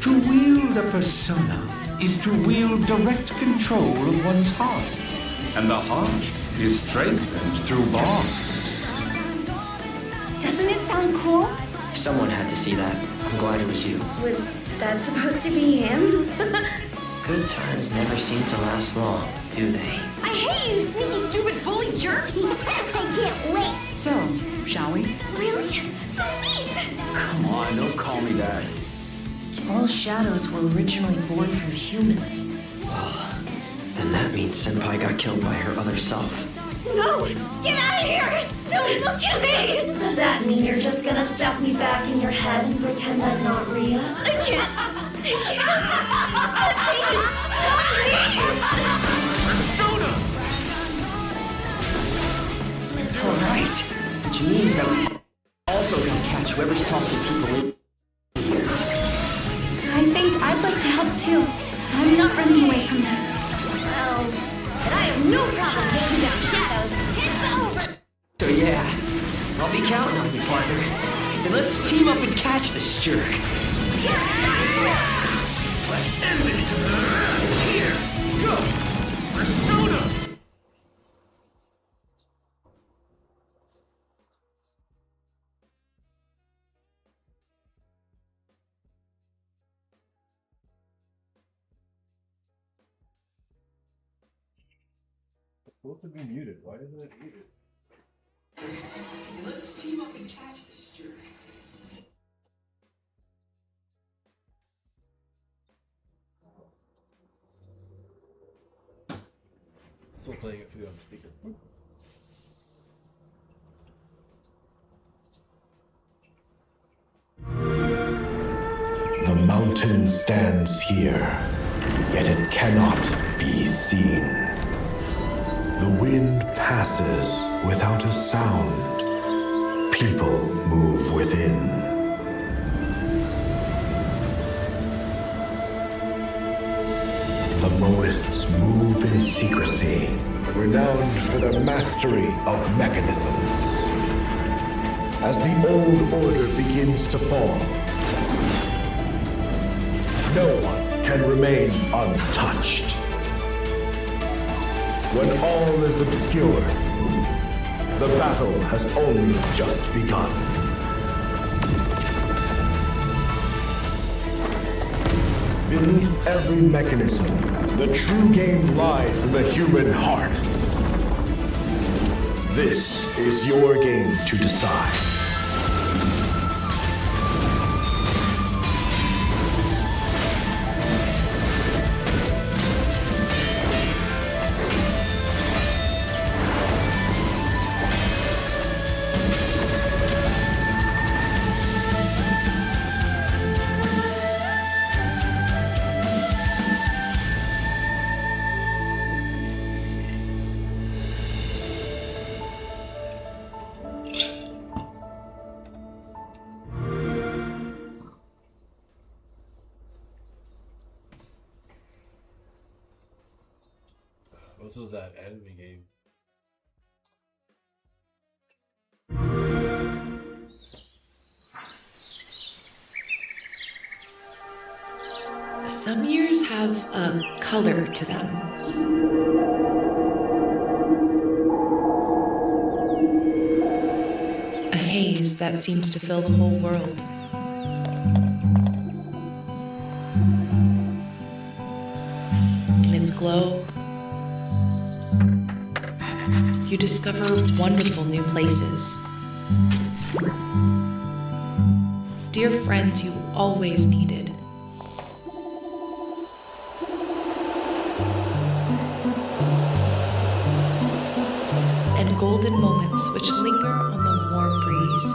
To wield a persona is to wield direct control of one's heart. And the heart is strengthened through bonds. Doesn't it sound cool? Someone had to see that. I'm glad it was you. Was that supposed to be him? Good times never seem to last long, do they? I hate you, sneaky, stupid bully jerk! I can't wait! So, shall we? Really? So neat! Come on, don't call me that. All shadows were originally born from humans. Well, then that means Senpai got killed by her other self. No! Get out of here! Don't look at me! Does that mean you're just gonna stuff me back in your head and pretend I'm not Rhea? I can't! All right. whoever's tossing people in. I think I'd like to help too. I'm not running away from this. Well, but I have no problem taking down shadows. It's over! So yeah, I'll be counting on you, partner. And let's team up and catch this jerk. Let's end it! Here! Go! Persona! It's supposed to be muted. Why isn't it muted? Let's team up and catch this jerk. Still playing it for you on speaker. The mountain stands here, yet it cannot be seen. The wind passes without a sound. People move within. The Moists move in secrecy, renowned for their mastery of mechanisms. As the old order begins to fall, no one can remain untouched. When all is obscured, the battle has only just begun. Beneath every mechanism, the true game lies in the human heart. This is your game to decide. This was that enemy game. Some years have a color to them. A haze that seems to fill the whole world. In its glow, you discover wonderful new places. Dear friends you always needed. And golden moments which linger on the warm breeze.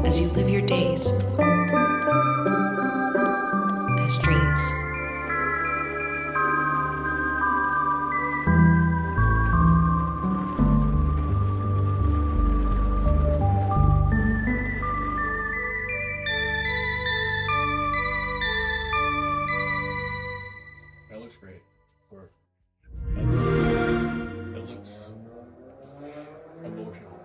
As you live your days as dreams. That looks great. Or it looks emotional.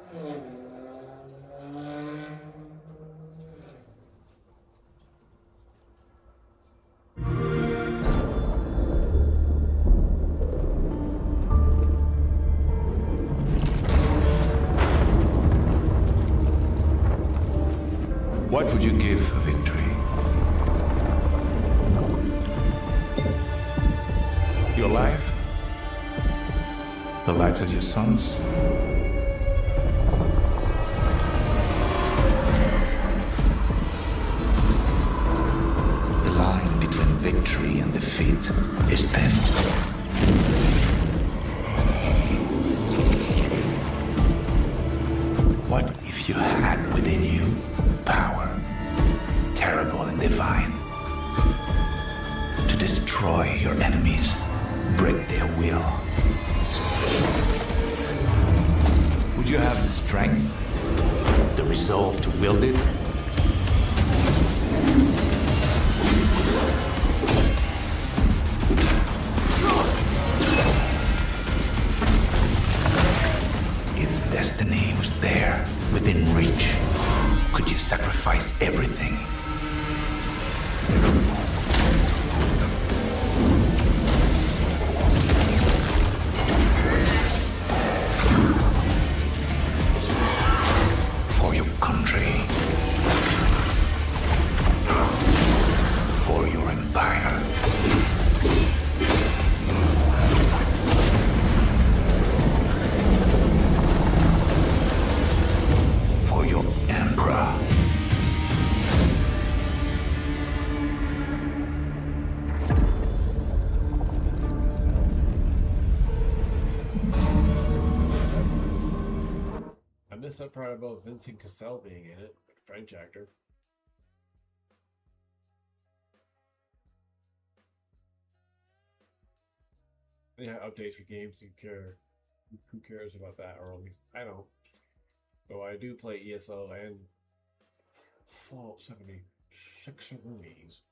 What would you give for victory? Your life? The lives of your sons? The line between victory and defeat is thin. What power, terrible and divine. To destroy your enemies, break their will. Would you have the strength, the resolve to wield it? If destiny was there, within reach, could you sacrifice everything? For your country. For your empire. For your emperor. I missed that part about Vincent Cassel being in it, French actor. Yeah, updates for games. Who cares about that? Or at least I don't. Though I do play ESO and Fallout 76 movies.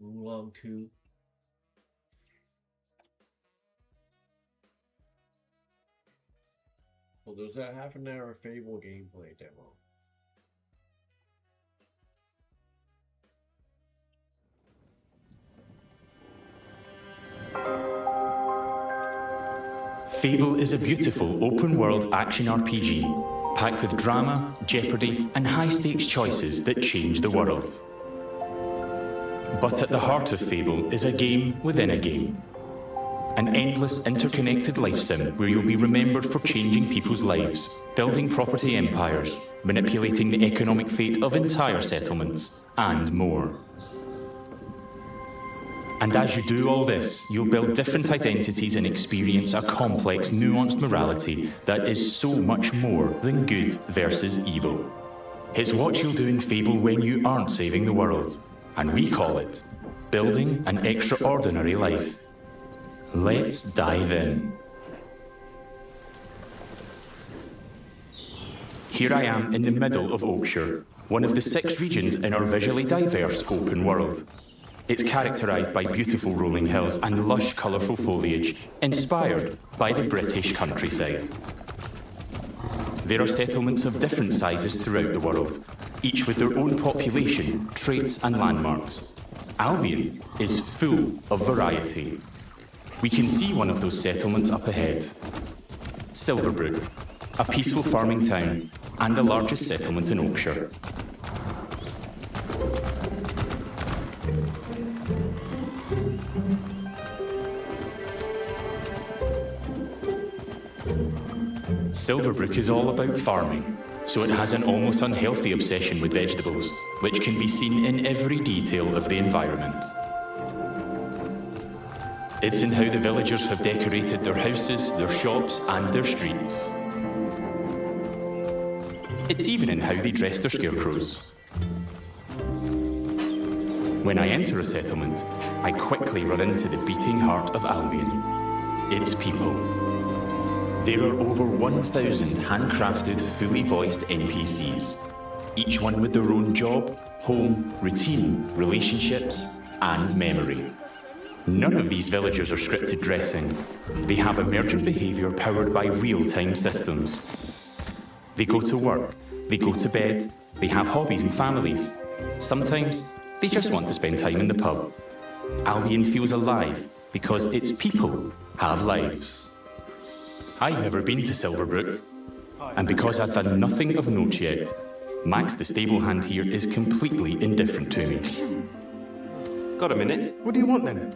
Long 2. Well, there's that half an hour Fable gameplay demo. Fable is a beautiful open-world action RPG, packed with drama, jeopardy, and high-stakes choices that change the world. But at the heart of Fable is a game within a game. An endless, interconnected life sim where you'll be remembered for changing people's lives, building property empires, manipulating the economic fate of entire settlements, and more. And as you do all this, you'll build different identities and experience a complex, nuanced morality that is so much more than good versus evil. It's what you'll do in Fable when you aren't saving the world, and we call it building an extraordinary life. Let's dive in. Here I am in the middle of Oakshire, one of the 6 regions in our visually diverse open world. It's characterised by beautiful rolling hills and lush, colourful foliage, inspired by the British countryside. There are settlements of different sizes throughout the world, each with their own population, traits and landmarks. Albion is full of variety. We can see one of those settlements up ahead. Silverbrook, a peaceful farming town and the largest settlement in Oakshire. Silverbrook is all about farming, so it has an almost unhealthy obsession with vegetables, which can be seen in every detail of the environment. It's in how the villagers have decorated their houses, their shops, and their streets. It's even in how they dress their scarecrows. When I enter a settlement, I quickly run into the beating heart of Albion. Its people. There are over 1,000 handcrafted, fully voiced NPCs, each one with their own job, home, routine, relationships, and memory. None of these villagers are scripted dressing. They have emergent behaviour powered by real-time systems. They go to work, they go to bed, they have hobbies and families. Sometimes, they just want to spend time in the pub. Albion feels alive because its people have lives. I've never been to Silverbrook, and because I've done nothing of note yet, Max the stable hand here is completely indifferent to me. Got a minute? What do you want then?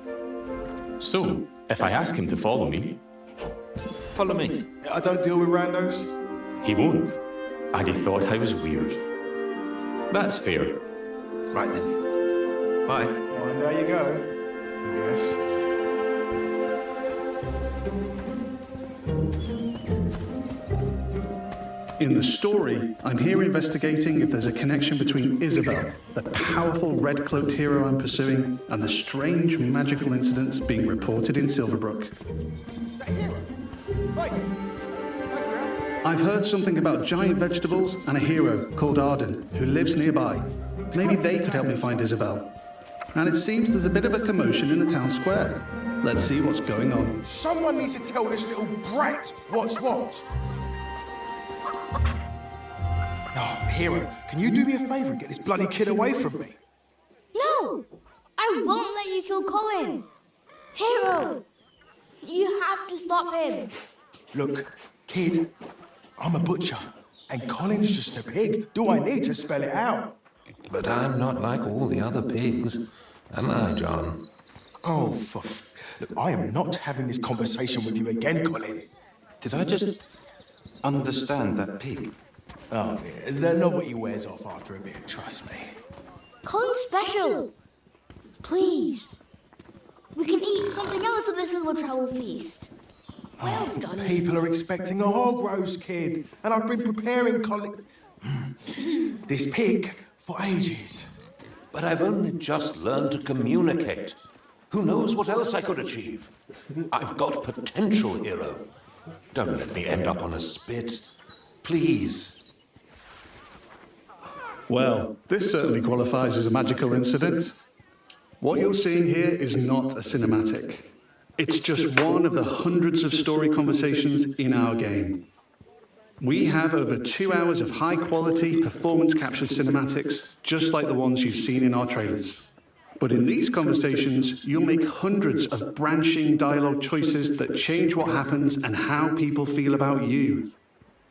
So, if I ask him to follow me... Follow me. I don't deal with randos. He won't. And he thought I was weird. That's fair. Right then. Bye. Well, there you go. I guess. In the story, I'm here investigating if there's a connection between Isabel, the powerful red-cloaked hero I'm pursuing, and the strange magical incidents being reported in Silverbrook. Is that a hero? Oi! I've heard something about giant vegetables and a hero called Arden, who lives nearby. Maybe they could help me find Isabel. And it seems there's a bit of a commotion in the town square. Let's see what's going on. Someone needs to tell this little brat what's what. Oh, hero, can you do me a favour and get this bloody kid away from me? No! I won't let you kill Colin! Hero! You have to stop him! Look, kid, I'm a butcher, and Colin's just a pig. Do I need to spell it out? But I'm not like all the other pigs, am I, John? Oh, Look, I am not having this conversation with you again, Colin. Did I just understand that pig? Oh, yeah, the novelty wears off after a bit, trust me. Colin's special! Please. We can eat something else at this little travel feast. Well done. People are expecting a hog roast, kid, and I've been preparing Colin... this pig for ages. But I've only just learned to communicate. Who knows what else I could achieve? I've got potential, hero. Don't let me end up on a spit. Please. Well, this certainly qualifies as a magical incident. What you're seeing here is not a cinematic. It's just one of the hundreds of story conversations in our game. We have over 2 hours of high-quality, performance-captured cinematics, just like the ones you've seen in our trailers. But in these conversations, you'll make hundreds of branching dialogue choices that change what happens and how people feel about you.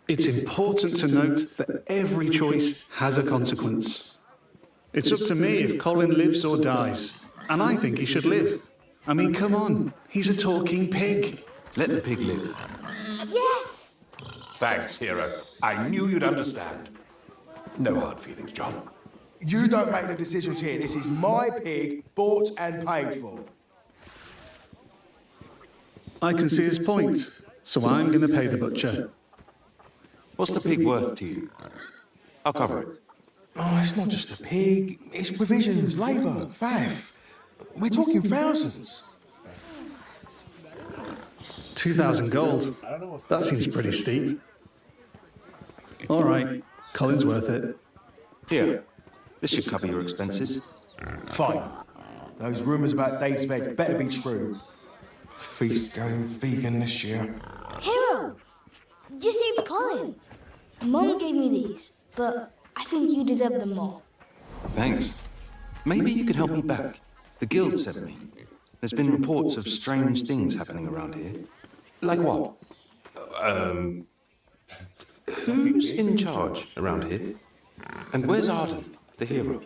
It's important to note that every choice has a consequence. It's up to me if Colin lives or dies, and I think he should live. I mean, come on, he's a talking pig. Let the pig live. Yes! Thanks, hero. I knew you'd understand. No hard feelings, John. You don't make the decisions here. This is my pig, bought and paid for. I can see his point, so I'm going to pay the butcher. What's the pig worth to you? I'll cover it. Oh, it's not just a pig. It's provisions, labour, faff. We're talking thousands. 2,000 gold. That seems pretty steep. All right, Colin's worth it. Here, this should cover your expenses. Fine. Those rumours about Dave's veg better be true. Feast going vegan this year. Hero! You saved Colin. Mom gave me these, but I think you deserve them more. Thanks. Maybe you could help me back. The guild sent me. There's been reports of strange things happening around here. Like what? Who's in charge around here? And where's Arden, the hero?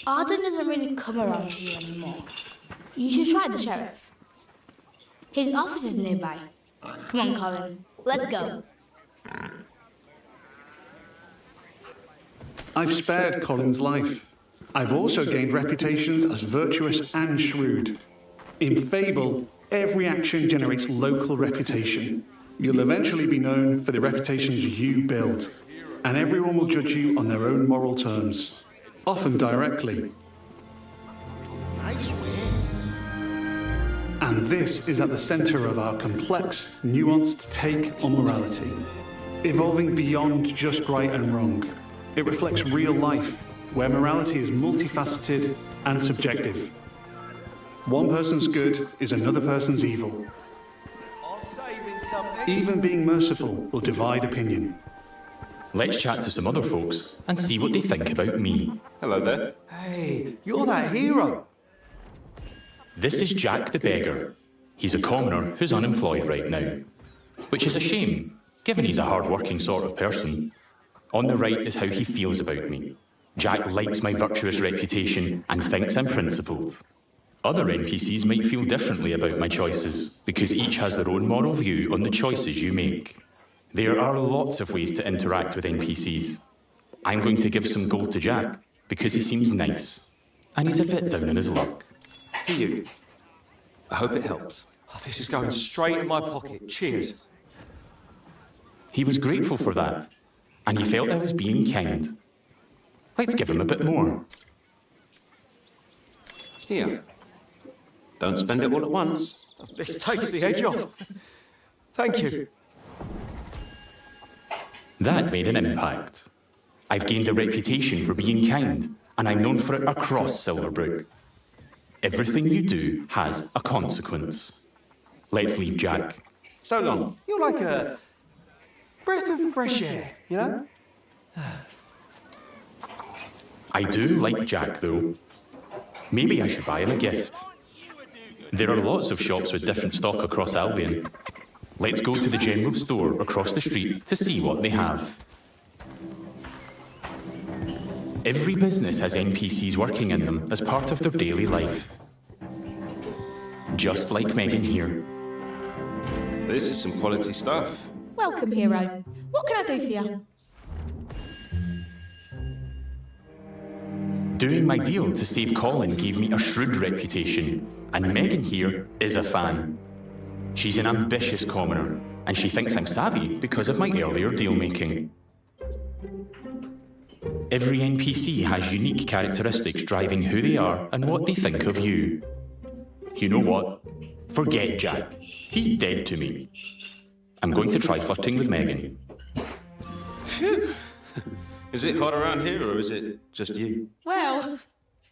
Arden doesn't really come around here anymore. You should try the sheriff. His office is nearby. Come on, Colin. Let's go. I've spared Colin's life. I've also gained reputations as virtuous and shrewd. In Fable, every action generates local reputation. You'll eventually be known for the reputations you build, and everyone will judge you on their own moral terms, often directly. Nice way. And this is at the center of our complex, nuanced take on morality, evolving beyond just right and wrong. It reflects real life, where morality is multifaceted and subjective. One person's good is another person's evil. Even being merciful will divide opinion. Let's chat to some other folks and see what they think about me. Hello there. Hey, you're that hero. This is Jack the Beggar. He's a commoner who's unemployed right now. Which is a shame, given he's a hard-working sort of person. On the right is how he feels about me. Jack likes my virtuous reputation and thinks I'm principled. Other NPCs might feel differently about my choices, because each has their own moral view on the choices you make. There are lots of ways to interact with NPCs. I'm going to give some gold to Jack, because he seems nice, and he's a bit down on his luck. For you. I hope it helps. Oh, this is going straight in my pocket. Cheers. He was grateful for that, and he felt I was being kind. Let's give him a bit more. Here. Don't spend it all at once. This takes the edge off. Thank you. That made an impact. I've gained a reputation for being kind, and I'm known for it across Silverbrook. Everything you do has a consequence. Let's leave Jack. So long. You're like a breath of fresh air, you know? I do like Jack, though. Maybe I should buy him a gift. There are lots of shops with different stock across Albion. Let's go to the general store across the street to see what they have. Every business has NPCs working in them as part of their daily life. Just like Megan here. This is some quality stuff. Welcome, hero. What can I do for you? Doing my deal to save Colin gave me a shrewd reputation, and Megan here is a fan. She's an ambitious commoner, and she thinks I'm savvy because of my earlier deal-making. Every NPC has unique characteristics driving who they are and what they think of you. You know what? Forget Jack. He's dead to me. I'm going to try flirting with Megan. Phew. Is it hot around here, or is it just you? Well,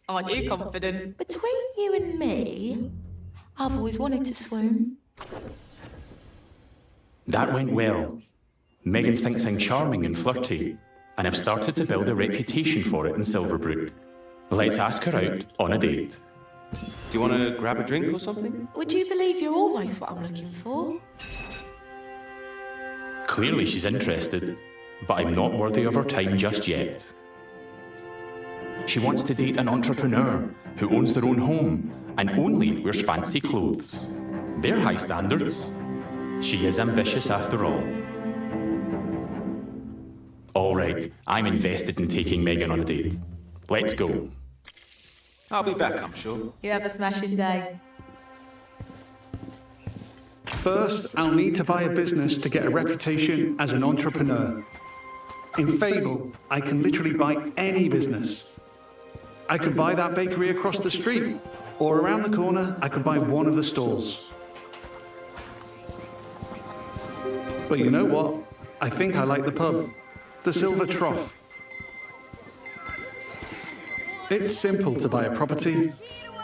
aren't you confident? Between you and me, I've always wanted to swoon. That went well. Megan thinks I'm charming and flirty, and I've started to build a reputation for it in Silverbrook. Let's ask her out on a date. Do you want to grab a drink or something? Would you believe you're almost what I'm looking for? Clearly she's interested, but I'm not worthy of her time just yet. She wants to date an entrepreneur who owns their own home and only wears fancy clothes. They're high standards. She is ambitious after all. All right, I'm invested in taking Megan on a date. Let's go. I'll be back, I'm sure. You have a smashing day. First, I'll need to buy a business to get a reputation as an entrepreneur. In Fable, I can literally buy any business. I could buy that bakery across the street, or around the corner, I could buy one of the stalls. But you know what? I think I like the pub, the Silver Trough. It's simple to buy a property,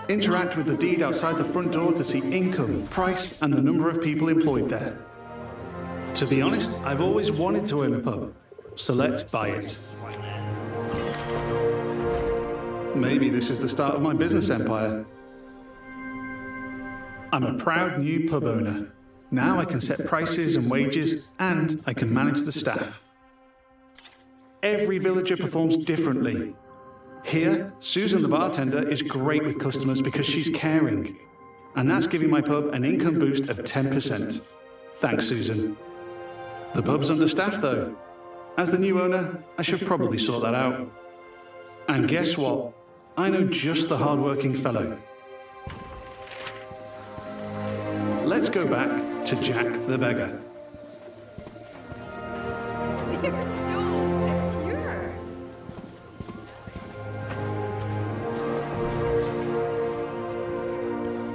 interact with the deed outside the front door to see income, price, and the number of people employed there. To be honest, I've always wanted to own a pub, so let's buy it. Maybe this is the start of my business empire. I'm a proud new pub owner. Now I can set prices and wages, and I can manage the staff. Every villager performs differently. Here, Susan the bartender is great with customers because she's caring. And that's giving my pub an income boost of 10%. Thanks, Susan. The pub's understaffed, though. As the new owner, I should probably sort that out. And guess what? I know just the hard-working fellow. Let's go back to Jack the Beggar. You're so pure.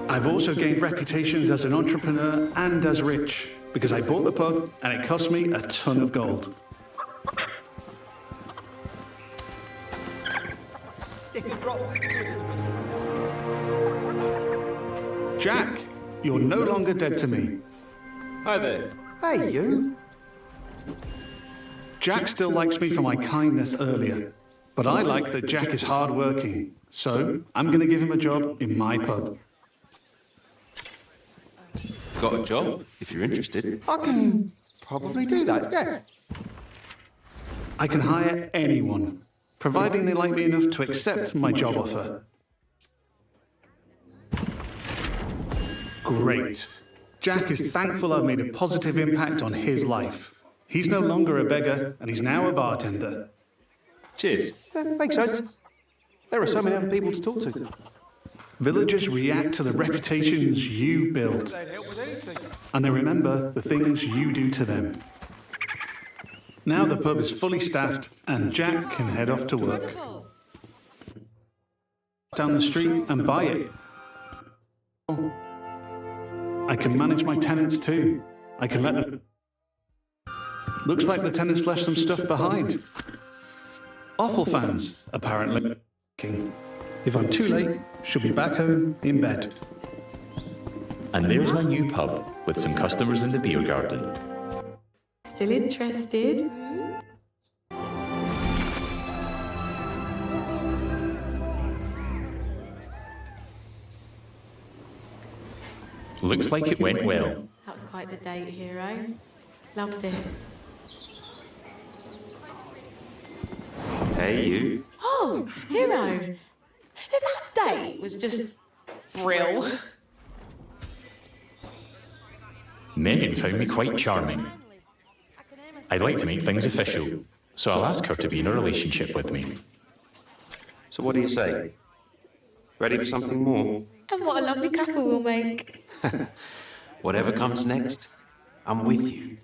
I've also gained reputations as an entrepreneur and as rich, because I bought the pub and it cost me a ton of gold. Jack, you're no longer dead to me. Hi there. Hey, you. Jack still likes me for my kindness earlier, but I like that Jack is hard-working, so I'm going to give him a job in my pub. Got a job, if you're interested. I can probably do that, yeah. I can hire anyone, providing they like me enough to accept my job offer. Great. Jack is thankful I've made a positive impact on his life. He's no longer a beggar, and he's now a bartender. Cheers. Makes sense. There are so many other people to talk to. Villagers react to the reputations you build, and they remember the things you do to them. Now the pub is fully staffed, and Jack can head off to work. Down the street and buy it. I can manage my tenants too. I can let them... Looks like the tenants left some stuff behind. Awful fans, apparently. If I'm too late, she'll be back home in bed. And there's my new pub with some customers in the beer garden. Still interested? Looks like it went well. That was quite the date, hero. Loved it. Hey, you. Oh, hero. That date was just brill. Megan found me quite charming. I'd like to make things official, so I'll ask her to be in a relationship with me. So what do you say? Ready for something more? And what a lovely couple we'll make. Whatever comes next, I'm with you.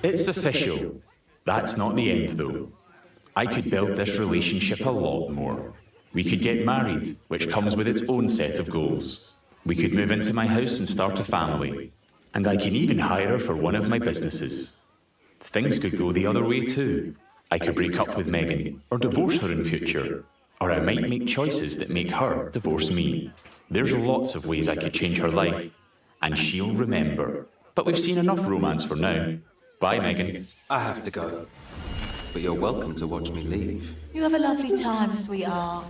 It's official. That's not the end, though. I could build this relationship a lot more. We could get married, which comes with its own set of goals. We could move into my house and start a family. And I can even hire her for one of my businesses. Things could go the other way, too. I could break up with Megan, or divorce her in future. Or I might make choices that make her divorce me. There's lots of ways I could change her life, and she'll remember. But we've seen enough romance for now. Bye, Megan. I have to go. But you're welcome to watch me leave. You have a lovely time, sweetheart.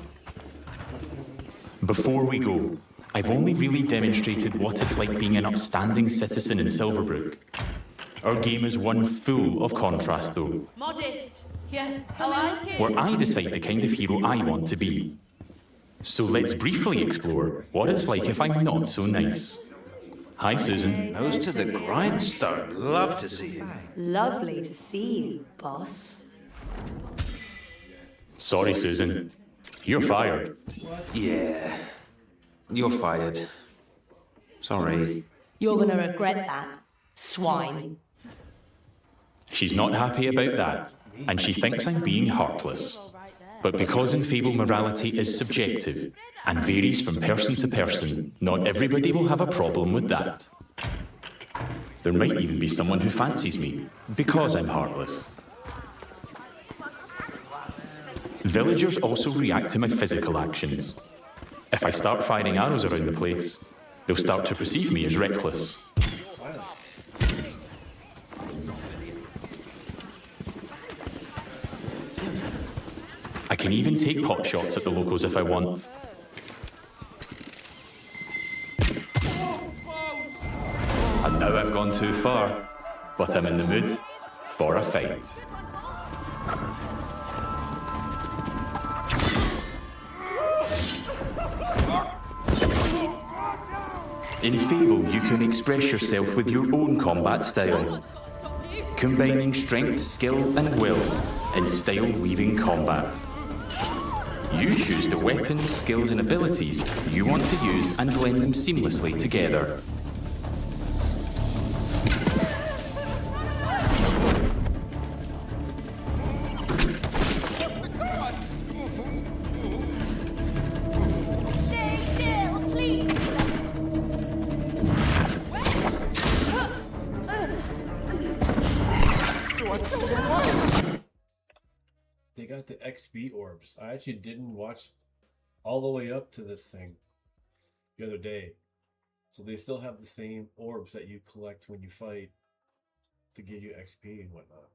Before we go, I've only really demonstrated what it's like being an upstanding citizen in Silverbrook. Our game is one full of contrast, though. Modest. Yeah, I like it. Where I decide the kind of hero I want to be. So let's briefly explore what it's like if I'm not so nice. Hi, Susan. Nose to the grindstone. Love to see you. Lovely to see you, boss. Sorry, Susan. You're fired. Yeah. You're fired. Sorry. You're gonna regret that, swine. She's not happy about that, and she thinks I'm being heartless. But because infable morality is subjective and varies from person to person, not everybody will have a problem with that. There might even be someone who fancies me, because I'm heartless. Villagers also react to my physical actions. If I start firing arrows around the place, they'll start to perceive me as reckless. I can even take pot shots at the locals if I want. And now I've gone too far, but I'm in the mood for a fight. In Fable, you can express yourself with your own combat style, combining strength, skill, and will in style-weaving combat. You choose the weapons, skills, and abilities you want to use and blend them seamlessly together. Stay still, please. They got the XP orbs. I actually didn't watch all the way up to this thing the other day. So they still have the same orbs that you collect when you fight to give you XP and whatnot.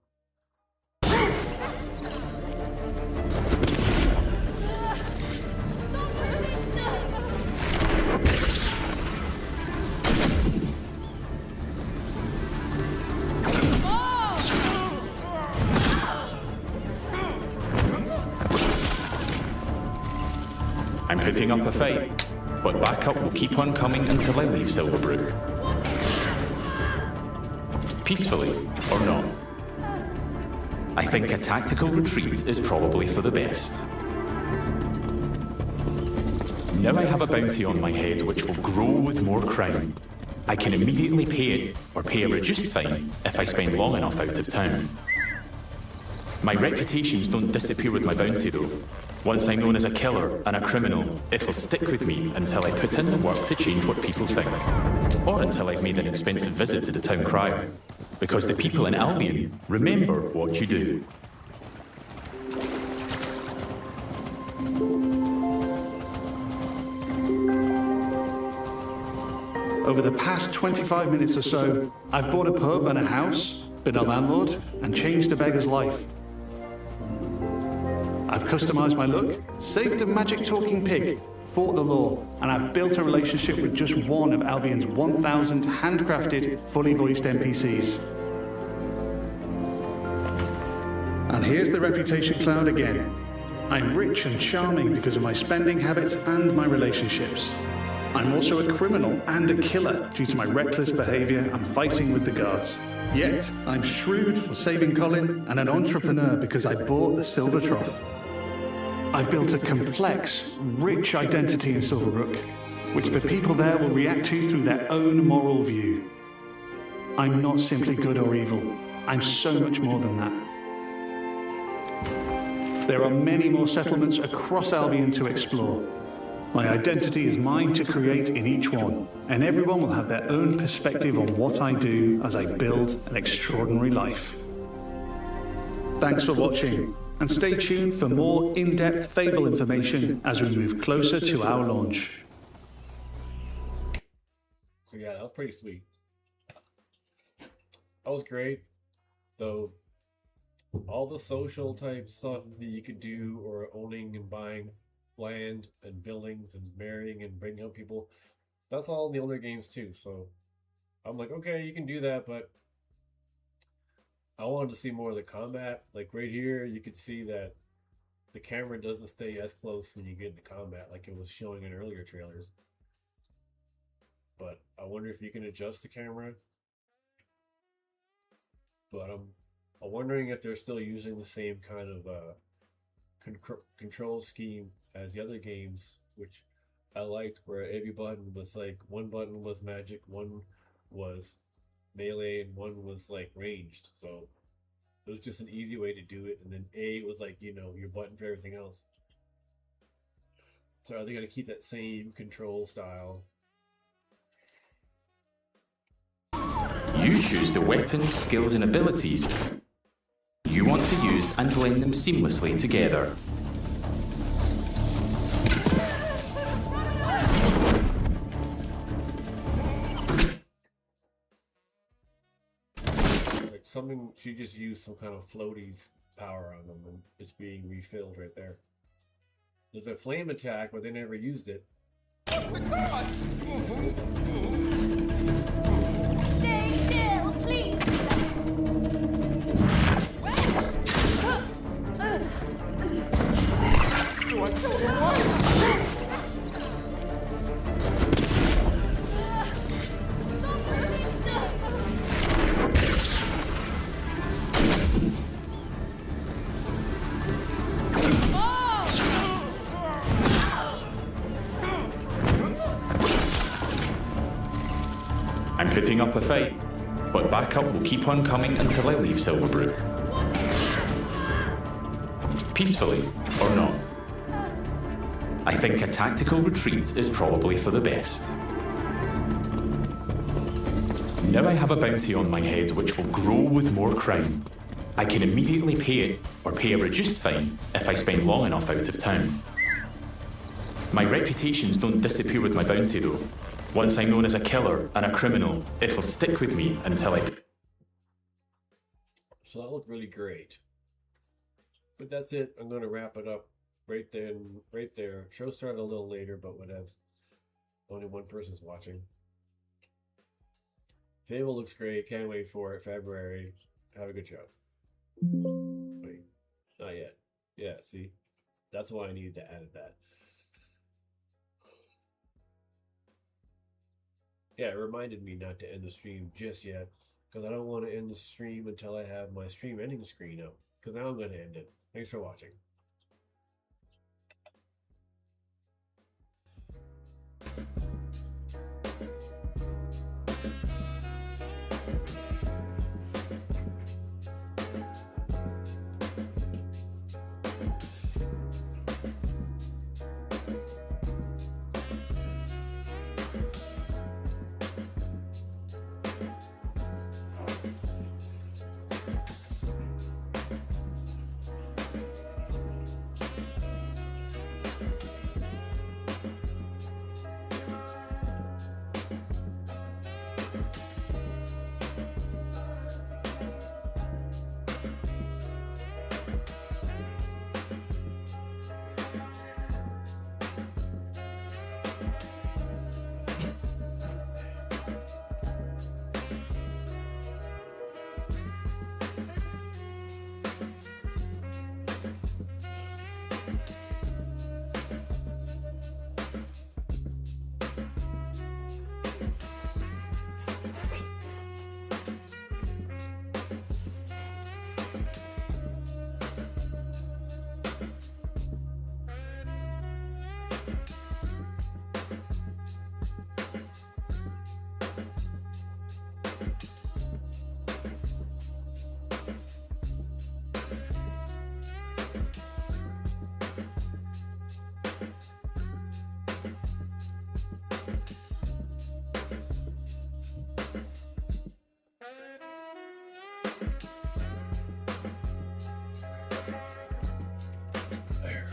I'm putting up a fight. but backup will keep on coming until I leave Silverbrook. Peacefully or not. I think a tactical retreat is probably for the best. Now I have a bounty on my head which will grow with more crime. I can immediately pay it, or pay a reduced fine, if I spend long enough out of town. My reputations don't disappear with my bounty though. Once I'm known as a killer and a criminal, it'll stick with me until I put in the work to change what people think. Or until I've made an expensive visit to the town crier. Because the people in Albion remember what you do. Over the past 25 minutes or so, I've bought a pub and a house, been a landlord, and changed a beggar's life. I've customised my look, saved a magic talking pig, fought the law, and I've built a relationship with just one of Albion's 1,000 handcrafted, fully voiced NPCs. And here's the reputation cloud again. I'm rich and charming because of my spending habits and my relationships. I'm also a criminal and a killer due to my reckless behaviour and fighting with the guards. Yet, I'm shrewd for saving Colin and an entrepreneur because I bought the Silver Trough. I've built a complex, rich identity in Silverbrook, which the people there will react to through their own moral view. I'm not simply good or evil. I'm so much more than that. There are many more settlements across Albion to explore. My identity is mine to create in each one, and everyone will have their own perspective on what I do as I build an extraordinary life. Thanks for watching, and stay tuned for more in-depth Fable information as we move closer to our launch. So yeah, that was pretty sweet. That was great, though. All the social type stuff that you could do, or owning and buying land and buildings and marrying and bringing up people, that's all in the older games too. So I'm like, okay, you can do that, but I wanted to see more of the combat. Like right here, you could see that the camera doesn't stay as close when you get into combat like it was showing in earlier trailers. But I wonder if you can adjust the camera. But I'm wondering if they're still using the same kind of control scheme as the other games, which I liked, where every button was like, one button was magic, one was melee, and one was like ranged. So it was just an easy way to do it, and then A was like, you know, your button for everything else. So are they going to keep that same control style? You choose the weapons, skills and abilities you want to use and blend them seamlessly together. Like something, she just used some kind of floaty power on them, and it's being refilled right there. There's a flame attack, but they never used it. Stay still, please. I'm putting up a fight, but backup will keep on coming until I leave Silverbrook. Peacefully or not. I think a tactical retreat is probably for the best. Now I have a bounty on my head which will grow with more crime. I can immediately pay it, or pay a reduced fine, if I spend long enough out of town. My reputations don't disappear with my bounty though. Once I'm known as a killer and a criminal, it'll stick with me until I... So that looked really great. But that's it. I'm going to wrap it up right then, right there. Show started a little later, but whatever. Only one person's watching. Fable looks great. Can't wait for it. February. Have a good show. Wait. Not yet. Yeah, see? That's why I needed to add that. Yeah, it reminded me not to end the stream just yet, because I don't want to end the stream until I have my stream ending screen up, because now I'm going to end it. Thanks for watching. There.